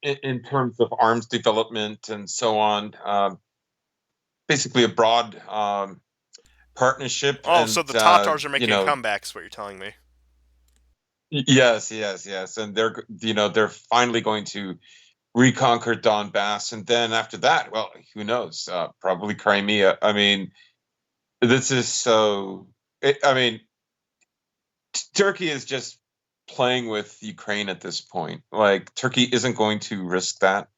in terms of arms development and so on. Basically, a broad partnership, Oh, so and the Tatars are making a comeback, is what you're telling me. yes, yes, yes, and they're finally going to reconquer Donbass, and then after that, well, who knows? Probably Crimea. I mean, this is so. I mean, Turkey is just playing with Ukraine at this point. Like, Turkey isn't going to risk that.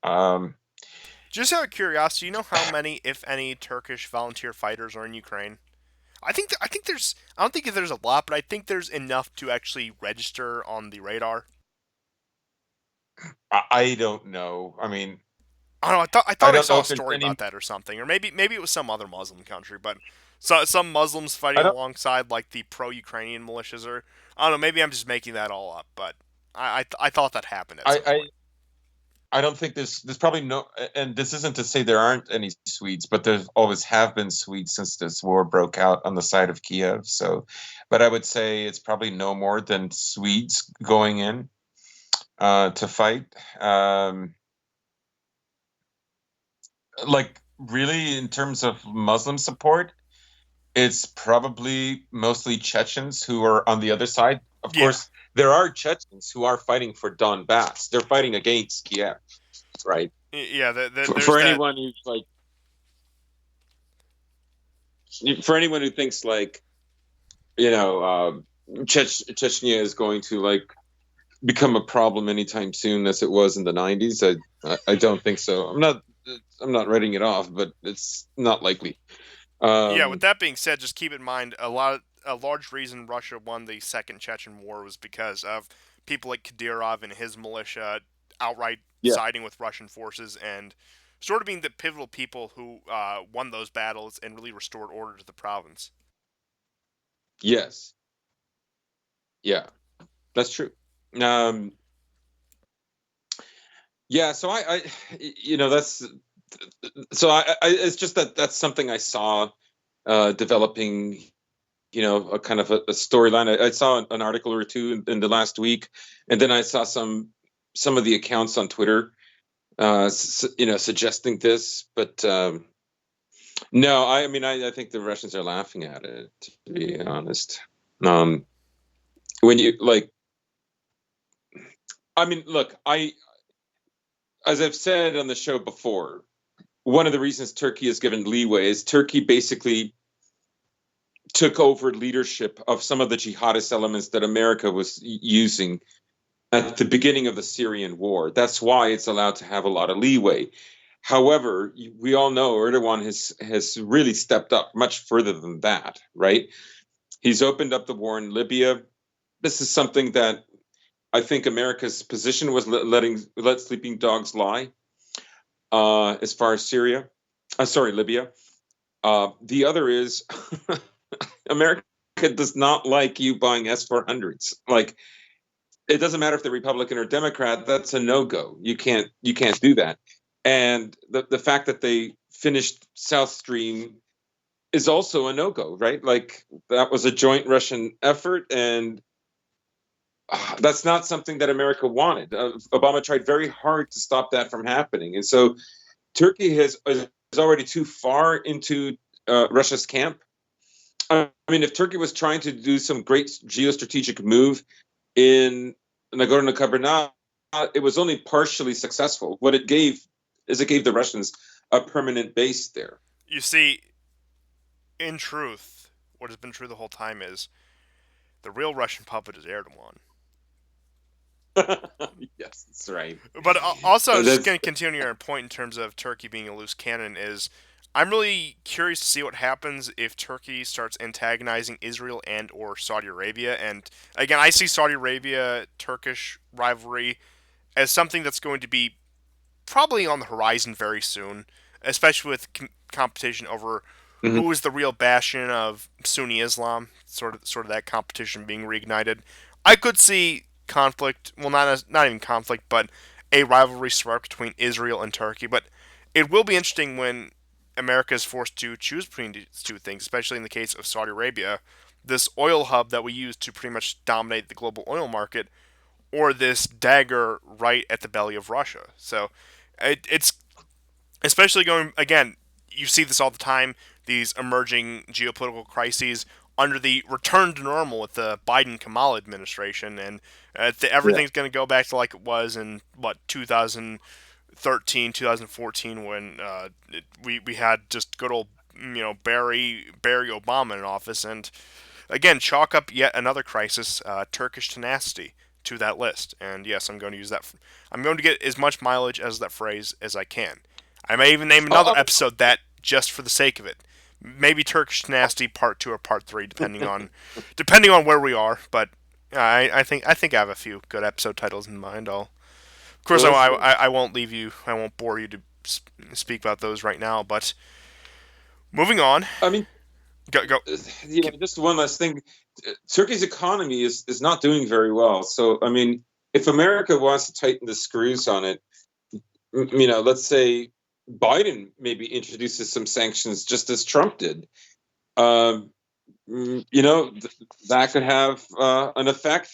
Um, Just out of curiosity, you know how many, if any, Turkish volunteer fighters are in Ukraine? I think there's. I don't think there's a lot, but I think there's enough to actually register on the radar. I don't know. I mean, I don't know. I I thought I don't know saw a if there's story any. about that or something, or maybe it was some other Muslim country, but some Muslims I fighting don't. alongside like the pro-Ukrainian militias, or I don't know. Maybe I'm just making that all up, but I thought that happened at I, some I point. I don't think there's probably no, and this isn't to say there aren't any Swedes, but there always have been Swedes since this war broke out on the side of Kiev. So, but I would say it's probably no more than Swedes going in to fight. Like, really, in terms of Muslim support, it's probably mostly Chechens who are on the other side. Of Yeah, course, there are Chechens who are fighting for Donbass. They're fighting against Kiev, right? yeah. There's For that. anyone who's like, for anyone who thinks like, you know, Chechnya is going to like become a problem anytime soon, as it was in the '90s, I don't think so. I'm not writing it off, but it's not likely. Yeah. With Um, that being said, just keep in mind a large reason Russia won the Second Chechen War was because of people like Kadyrov and his militia outright yeah. siding with Russian forces and sort of being the pivotal people who won those battles and really restored order to the province. Yes. Yeah. That's true. Um, yeah. So that's it's just that that's something I saw developing. A kind of a storyline. I saw an article or two in the last week, and then I saw some of the accounts on Twitter, suggesting this. But no, I mean, I think the Russians are laughing at it. To be honest, um, when you like, I mean, look, as I've said on the show before, one of the reasons Turkey is given leeway is Turkey basically took over leadership of some of the jihadist elements that America was using at the beginning of the Syrian war. That's why it's allowed to have a lot of leeway. However, we all know Erdogan has really stepped up much further than that, right? He's opened up the war in Libya. This is something that I think America's position was let sleeping dogs lie. As far as Syria, sorry, Libya. The other is America does not like you buying S-400s. Like, it doesn't matter if they're Republican or Democrat. That's a no go. You can't do that. And the fact that they finished South Stream is also a no go, right? Like, that was a joint Russian effort, and that's not something that America wanted. Obama tried very hard to stop that from happening, and so Turkey is already too far into Russia's camp. I mean, if Turkey was trying to do some great geostrategic move in Nagorno Karabakh, it was only partially successful. What it gave is it gave the Russians a permanent base there. You see, in truth, what has been true the whole time is the real Russian puppet is Erdogan. Yes, that's right. But also, just That's going to continue your point in terms of Turkey being a loose cannon is, I'm really curious to see what happens if Turkey starts antagonizing Israel and or Saudi Arabia. And again, I see Saudi Arabia Turkish rivalry as something that's going to be probably on the horizon very soon, especially with competition over mhm. who is the real bastion of Sunni Islam. Sort of that competition being reignited. I could see conflict. Well, not even conflict, but a rivalry spark between Israel and Turkey. But it will be interesting when America is forced to choose between these two things, especially in the case of Saudi Arabia, this oil hub that we use to pretty much dominate the global oil market, or this dagger right at the belly of Russia. So it's especially going again. You see this all the time. These emerging geopolitical crises under the return to normal with the Biden Kamala administration, and Yeah. everything's going to go back to like it was in what 2013, 2014 when we had just good old Barry Obama in office, and again, chalk up yet another crisis, Turkish tenacity, to that list. And yes, I'm going to use that. I'm going to get as much mileage as that phrase as I can. I may even name another Oh, episode that just for the sake of it. Maybe Turkish tenacity part two or part three, depending on where we are. But I think I have a few good episode titles in mind. Of course, well, that's good. I won't leave you. I won't bore you to speak about those right now. But moving on. I mean, Go. just one last thing. Turkey's economy is not doing very well. So, I mean, if America wants to tighten the screws on it, let's say Biden maybe introduces some sanctions just as Trump did. Um, that could have an effect.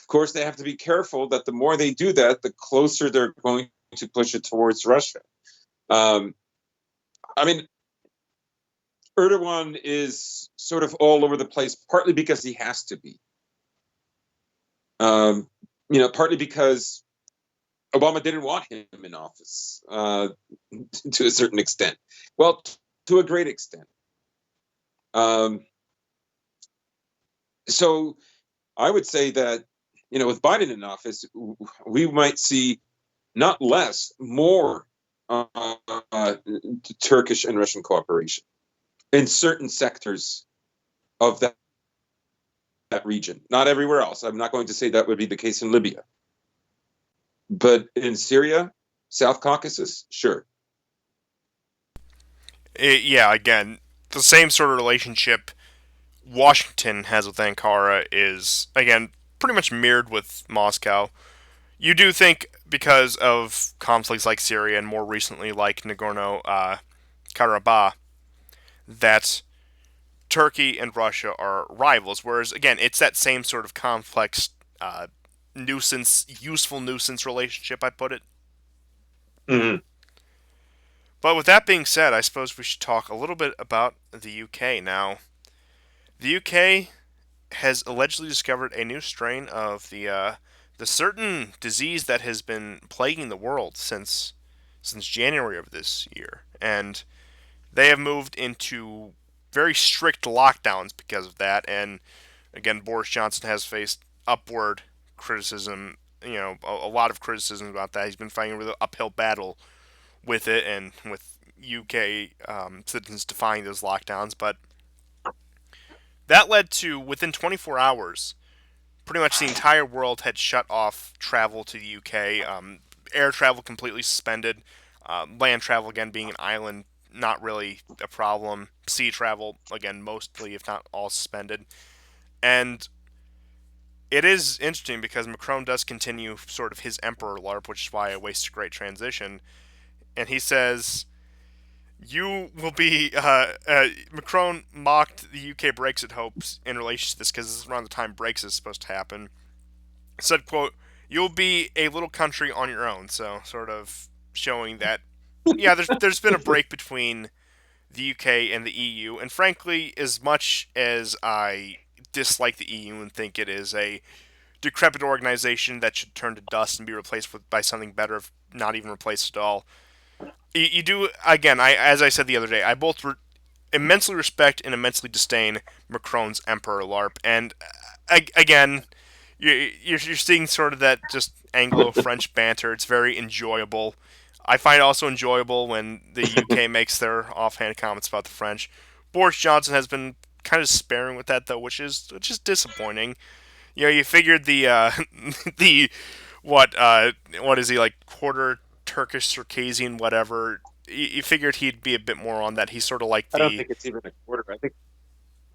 Of course, they have to be careful that the more they do that, the closer they're going to push it towards Russia. Um, I mean, Erdogan is sort of all over the place, partly because he has to be. Um, partly because Obama didn't want him in office to a certain extent. Well, to a great extent. Um, so I would say that, with Biden in office, we might see not less, more Turkish and Russian cooperation in certain sectors of that region. Not everywhere else. I'm not going to say that would be the case in Libya. But in Syria, South Caucasus, sure. Yeah, again, the same sort of relationship Washington has with Ankara is, again, pretty much mirrored with Moscow. You do think, because of conflicts like Syria and more recently like Nagorno Karabakh, that Turkey and Russia are rivals, whereas, again, it's that same sort of complex useful nuisance relationship, I put it. Mm-hmm. But with that being said, I suppose we should talk a little bit about the UK now. The UK has allegedly discovered a new strain of the certain disease that has been plaguing the world since January of this year, and they have moved into very strict lockdowns because of that. And again, Boris Johnson has faced upward criticism. A lot of criticism about that. He's been fighting a really uphill battle with it and with UK citizens defying those lockdowns. But that led to, within 24 hours, pretty much the entire world had shut off travel to the UK. Air travel completely suspended. Land travel, again, being an island, not really a problem. Sea travel, again, mostly, if not all, suspended. And it is interesting because Macron does continue sort of his emperor LARP, which is why I wasted a great transition. And he says, you will be. Macron mocked the UK Brexit hopes in relation to this because this is around the time Brexit is supposed to happen. Said, quote, you'll be a little country on your own. So, sort of showing that, yeah, there's been a break between the UK and the EU. And frankly, as much as I dislike the EU and think it is a decrepit organization that should turn to dust and be replaced by something better, if not even replaced at all, you do, again, as I said the other day, I both immensely respect and immensely disdain Macron's Emperor LARP. And again, you're seeing sort of that just Anglo-French banter. It's very enjoyable. I find it also enjoyable when the UK makes their offhand comments about the French. Boris Johnson has been kind of sparing with that though, which is disappointing. You figured the the what is he, like, quarter Turkish Circassian whatever. You figured he'd be a bit more on that. He's sort of like I don't the think it's even a quarter. I think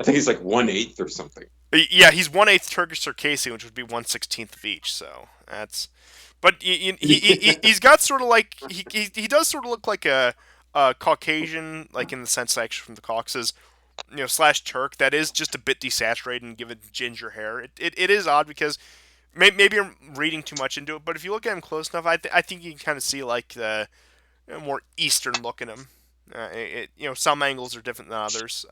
he's like 1/8 or something. yeah, he's 1/8 Turkish Circassian, which would be 1/16 of each. So that's, but he's got sort of like he does sort of look like a Caucasian, like in the sense actually from the Caucasus, slash Turk that is just a bit desaturated and given ginger hair. It is odd because maybe I'm reading too much into it, but if you look at him close enough, I think you can kind of see like the more Eastern look in him. Some angles are different than others.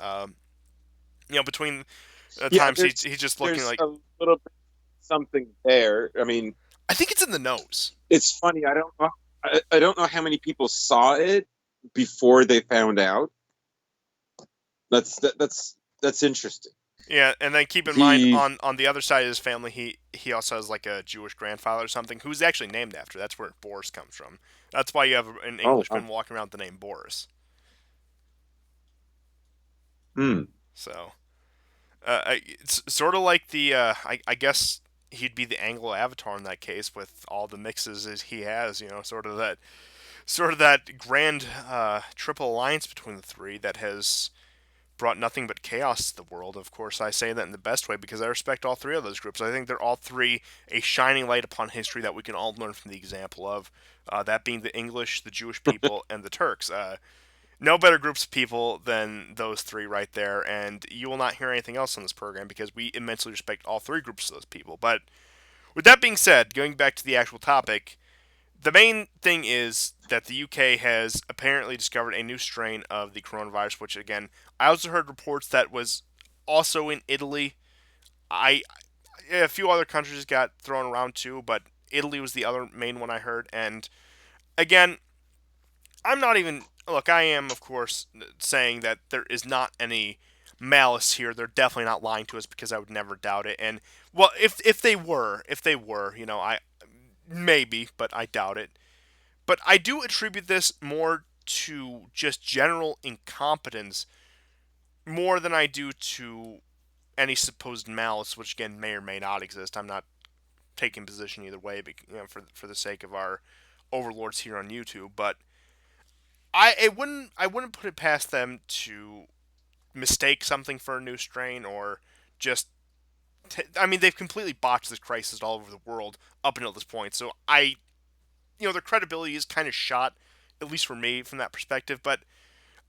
Between Yeah, times he's just looking there's like, a little bit something there. I mean, I think it's in the nose. it's funny. I don't know how many people saw it before they found out. That's interesting. Yeah, and then keep in mind The on the other side of his family, he also has like a Jewish grandfather or something who's actually named after. That's where Boris comes from. That's why you have an Oh wow. Englishman walking around with the name Boris. Hmm. So it's sort of like the I guess he'd be the Anglo Avatar in that case with all the mixes as he has. Sort of that grand triple alliance between the three that has brought nothing but chaos to the world. Of course, I say that in the best way because I respect all three of those groups. I think they're all three a shining light upon history that we can all learn from the example of. That being the English, the Jewish people, and the Turks. No better groups of people than those three right there, and you will not hear anything else on this program because we immensely respect all three groups of those people. But with that being said, going back to the actual topic, the main thing is that the UK has apparently discovered a new strain of the coronavirus, which again, I also heard reports that was also in Italy. I A few other countries got thrown around too, but Italy was the other main one I heard. And again, I'm not even look. I am, of course, saying that there is not any malice here. They're definitely not lying to us because I would never doubt it. And well, if they were, I maybe, but I doubt it. But I do attribute this more to just general incompetence more than I do to any supposed malice, which again may or may not exist. I'm not taking position either way, for the sake of our overlords here on YouTube. But I wouldn't put it past them to mistake something for a new strain or just. I mean, they've completely botched this crisis all over the world up until this point. So their credibility is kind of shot, at least for me, from that perspective. But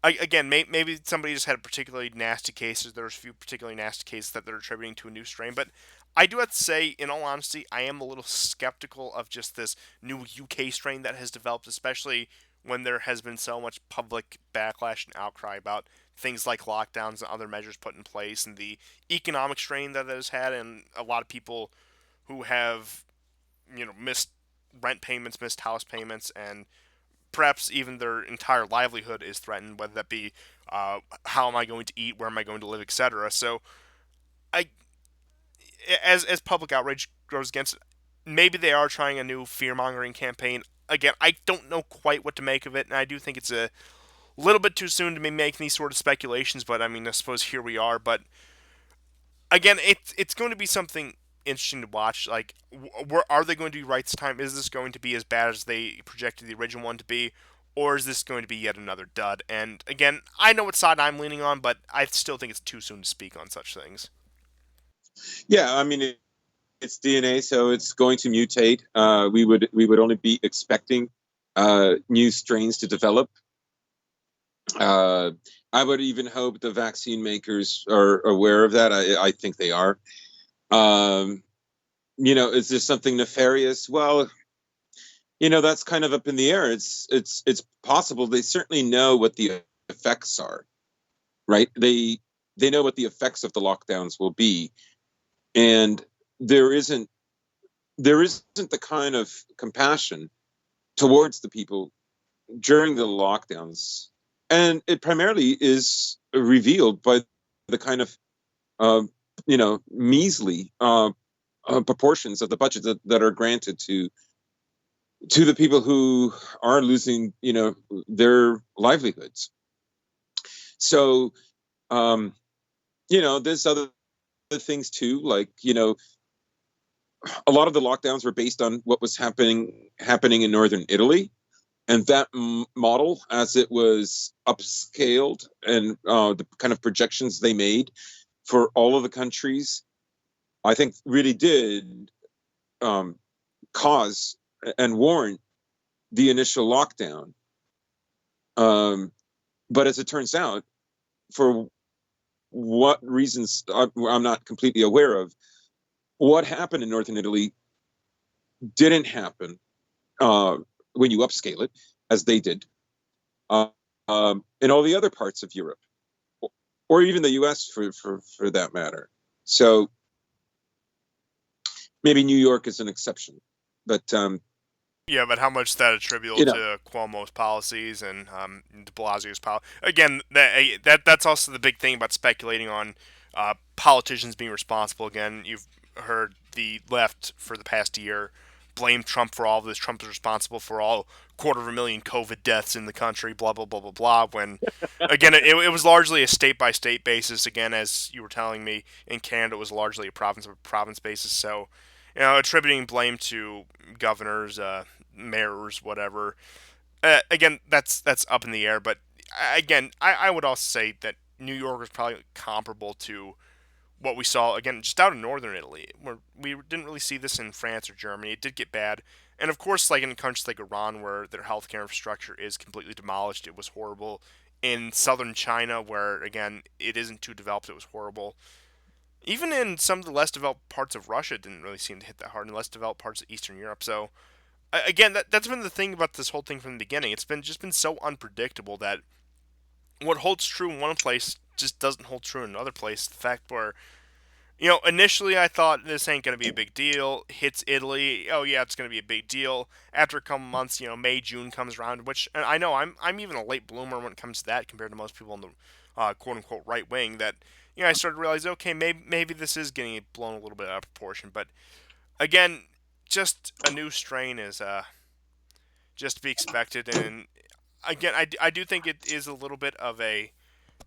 again, maybe somebody just had a particularly nasty case. Or there's a few particularly nasty cases that they're attributing to a new strain. But I do have to say, in all honesty, I am a little skeptical of just this new UK strain that has developed, especially when there has been so much public backlash and outcry about things like lockdowns and other measures put in place, and the economic strain that has had, and a lot of people who have missed rent payments, missed house payments, and perhaps even their entire livelihood is threatened, whether that be how am I going to eat, where am I going to live, etc. So, I, as public outrage grows against it, maybe they are trying a new fear mongering campaign. Again, I don't know quite what to make of it, and I do think it's a little bit too soon to be making these sort of speculations. But I mean, I suppose here we are. But again, it's going to be something interesting to watch. Like, where are they going to be right this time? Is this going to be as bad as they projected the original one to be, or is this going to be yet another dud? And again, I know what side I'm leaning on, but I still think it's too soon to speak on such things. Yeah, I mean it's DNA, so it's going to mutate. We would only be expecting new strains to develop. Uh, I would even hope the vaccine makers are aware of that. I think they are. Um, is this something nefarious? Well, that's kind of up in the air. It's possible. They certainly know what the effects are, right? They know what the effects of the lockdowns will be, and there isn't the kind of compassion towards the people during the lockdowns, and it primarily is revealed by the kind of measly proportions of the budget that are granted to the people who are losing, their livelihoods. So, there's other things too, like, a lot of the lockdowns were based on what was happening in northern Italy, and that model, as it was upscaled, and the kind of projections they made for all of the countries, I think really did cause and warrant the initial lockdown. But as it turns out, for what reasons I'm not completely aware of, what happened in northern Italy didn't happen when you upscale it, as they did, in all the other parts of Europe, or even the U.S. for that matter. So maybe New York is an exception, but Yeah, but how much is that attributable to Cuomo's policies and de Blasio's policy? Again, that's also the big thing about speculating on politicians being responsible. Again, you've heard the left for the past year blame Trump for all of this. Trump is responsible for all 250,000 COVID deaths in the country. Blah blah blah blah blah. When again, it was largely a state by state basis. Again, as you were telling me, in Canada it was largely a province by province basis. So, attributing blame to governors, mayors, whatever. Again, that's up in the air. But again, I would also say that New York was probably comparable to what we saw again just out in northern Italy, where we didn't really see this in France or Germany. It did get bad, and of course, like in countries like Iran, where their healthcare infrastructure is completely demolished, it was horrible. In southern China, where again it isn't too developed, it was horrible. Even in some of the less developed parts of Russia, it didn't really seem to hit that hard. In less developed parts of Eastern Europe, so again, that's been the thing about this whole thing from the beginning. It's been just been so unpredictable that what holds true in one place just doesn't hold true in another place. The fact where initially I thought this ain't going to be a big deal. Hits Italy. Oh yeah, it's going to be a big deal. After a couple months, May, June comes around, which and I know I'm even a late bloomer when it comes to that compared to most people in the quote unquote right wing. That I started to realize, okay, maybe this is getting blown a little bit out of proportion. But again, just a new strain is just to be expected. And again, I do think it is a little bit of a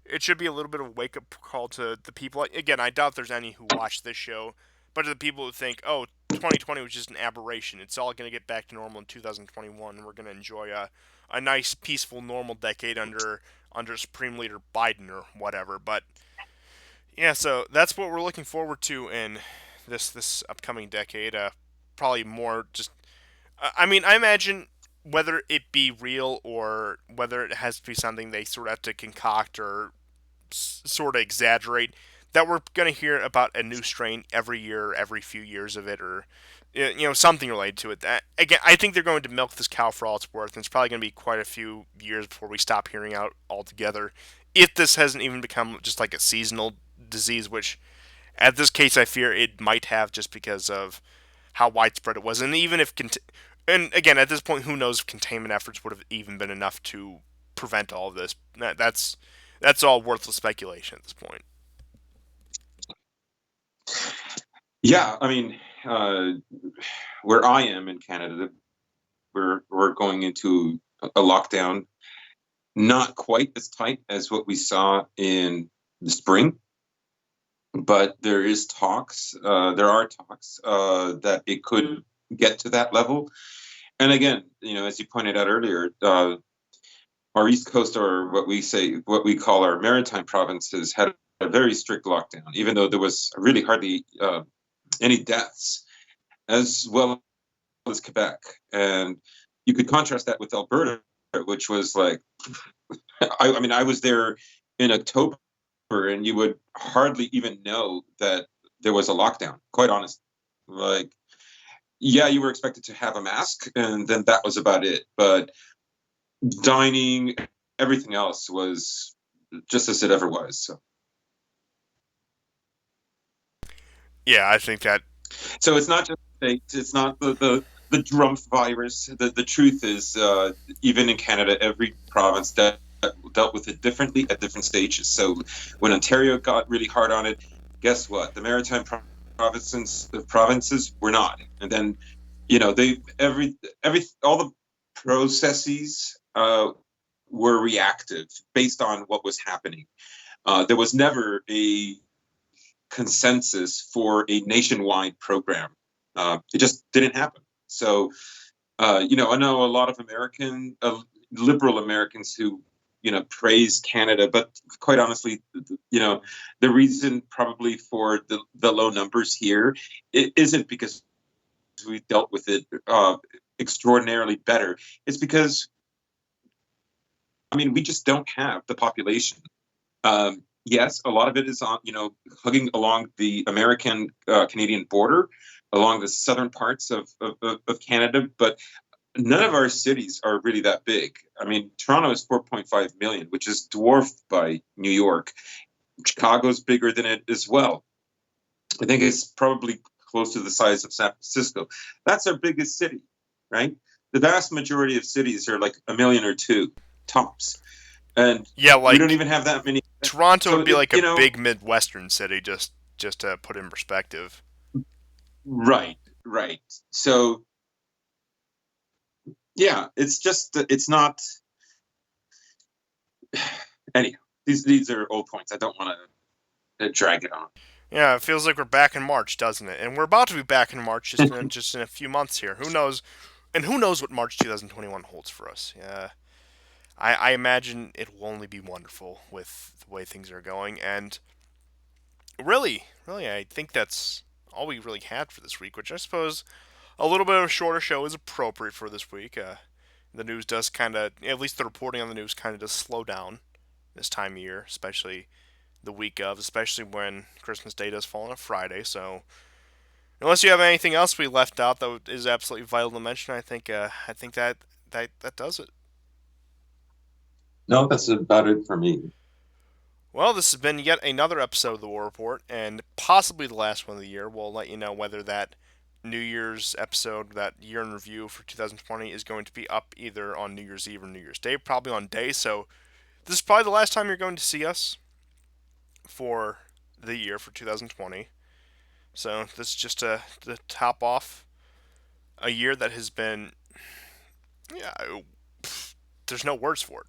it should be a little bit of a wake up call to the people. Again, I doubt there's any who watch this show, but to the people who think, oh, 2020 was just an aberration. It's all going to get back to normal in 2021. We're going to enjoy a nice, peaceful, normal decade under Supreme Leader Biden or whatever. But yeah, so that's what we're looking forward to in this upcoming decade. Probably more just. I mean, I imagine whether it be real or whether it has to be something they sort of have to concoct or sort of exaggerate, that we're going to hear about a new strain every year, every few years of it, or something related to it. That, again, I think they're going to milk this cow for all it's worth, and it's probably going to be quite a few years before we stop hearing out altogether. If this hasn't even become just like a seasonal disease, which at this case I fear it might have, just because of how widespread it was, and even if and again, at this point, who knows if containment efforts would have even been enough to prevent all of this. That's all worthless speculation at this point. Yeah, I mean, where I am in Canada, we're going into a lockdown, not quite as tight as what we saw in the spring, but there is talks. There are talks that it could get to that level. And again, as you pointed out earlier, our East Coast, or what we call our maritime provinces, had a very strict lockdown, even though there was really hardly any deaths, as well as Quebec. And you could contrast that with Alberta, which was like, I mean, I was there in October, and you would hardly even know that there was a lockdown, quite honest. Like, yeah, you were expected to have a mask, and then that was about it. But dining, everything else was just as it ever was. So. Yeah, I think that. So it's not just it's not the Drumpf virus. The truth is, even in Canada, every province dealt with it differently at different stages. So when Ontario got really hard on it, guess what? The maritime provinces were not. And then, they every all the processes were reactive based on what was happening. There was never a consensus for a nationwide program. It just didn't happen. So, I know a lot of liberal Americans who, praise Canada, but quite honestly, the reason probably for the low numbers here, it isn't because we dealt with it extraordinarily better. It's because, I mean, we just don't have the population. Yes, a lot of it is on, hugging along the American Canadian border, along the southern parts of Canada, but none of our cities are really that big. I mean, Toronto is 4.5 million, which is dwarfed by New York. Chicago's bigger than it as well. I think it's probably close to the size of San Francisco. That's our biggest city, right? The vast majority of cities are like a million or two tops. And Yeah, we don't like even have that many. Toronto So, would be like a big Midwestern city, just to put in perspective. right, right. So, yeah, it's not. Anyhow, these are old points. I don't want to drag it on. Yeah, it feels like we're back in March, doesn't it? And we're about to be back in March just in a few months here. Who knows? And who knows what March 2021 holds for us? Yeah, I imagine it will only be wonderful with the way things are going. And really, I think that's all we really had for this week. Which I suppose a little bit of a shorter show is appropriate for this week. The news does kind of, at least the reporting on the news kind of does slow down this time of year, especially the week of, especially when Christmas Day does fall on a Friday. So, unless you have anything else we left out that is absolutely vital to mention, I think that does it. No, that's about it for me. Well, this has been yet another episode of the War Report, and possibly the last one of the year. We'll let you know whether that New Year's episode, that year in review for 2020, is going to be up either on New Year's Eve or New Year's Day, probably on day. So, this is probably the last time you're going to see us for the year for 2020. So this is just to top off a year that has been, yeah, there's no words for it.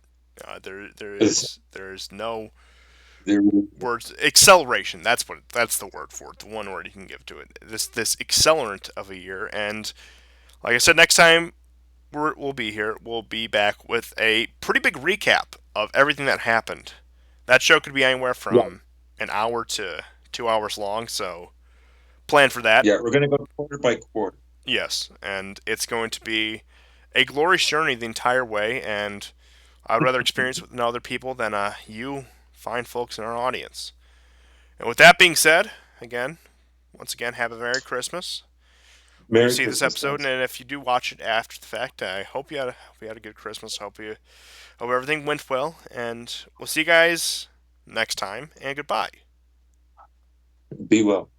Is there is no there? words. Acceleration. That's the word for it. The one word you can give to it. This accelerant of a year. And like I said, next time we'll be here. We'll be back with a pretty big recap of everything that happened. That show could be anywhere Yeah, from an hour to 2 hours long. So plan for that. yeah. We're gonna go quarter by quarter. Yes, and it's going to be a glorious journey the entire way, and I'd rather experience it with other people than you fine folks in our audience. And with that being said, again, once again, have a Merry Christmas when you Merry see this Christmas, episode, guys. and if you do watch it after the fact, I hope you had a good Christmas. Hope everything went well, and we'll see you guys next time. And goodbye. Be well.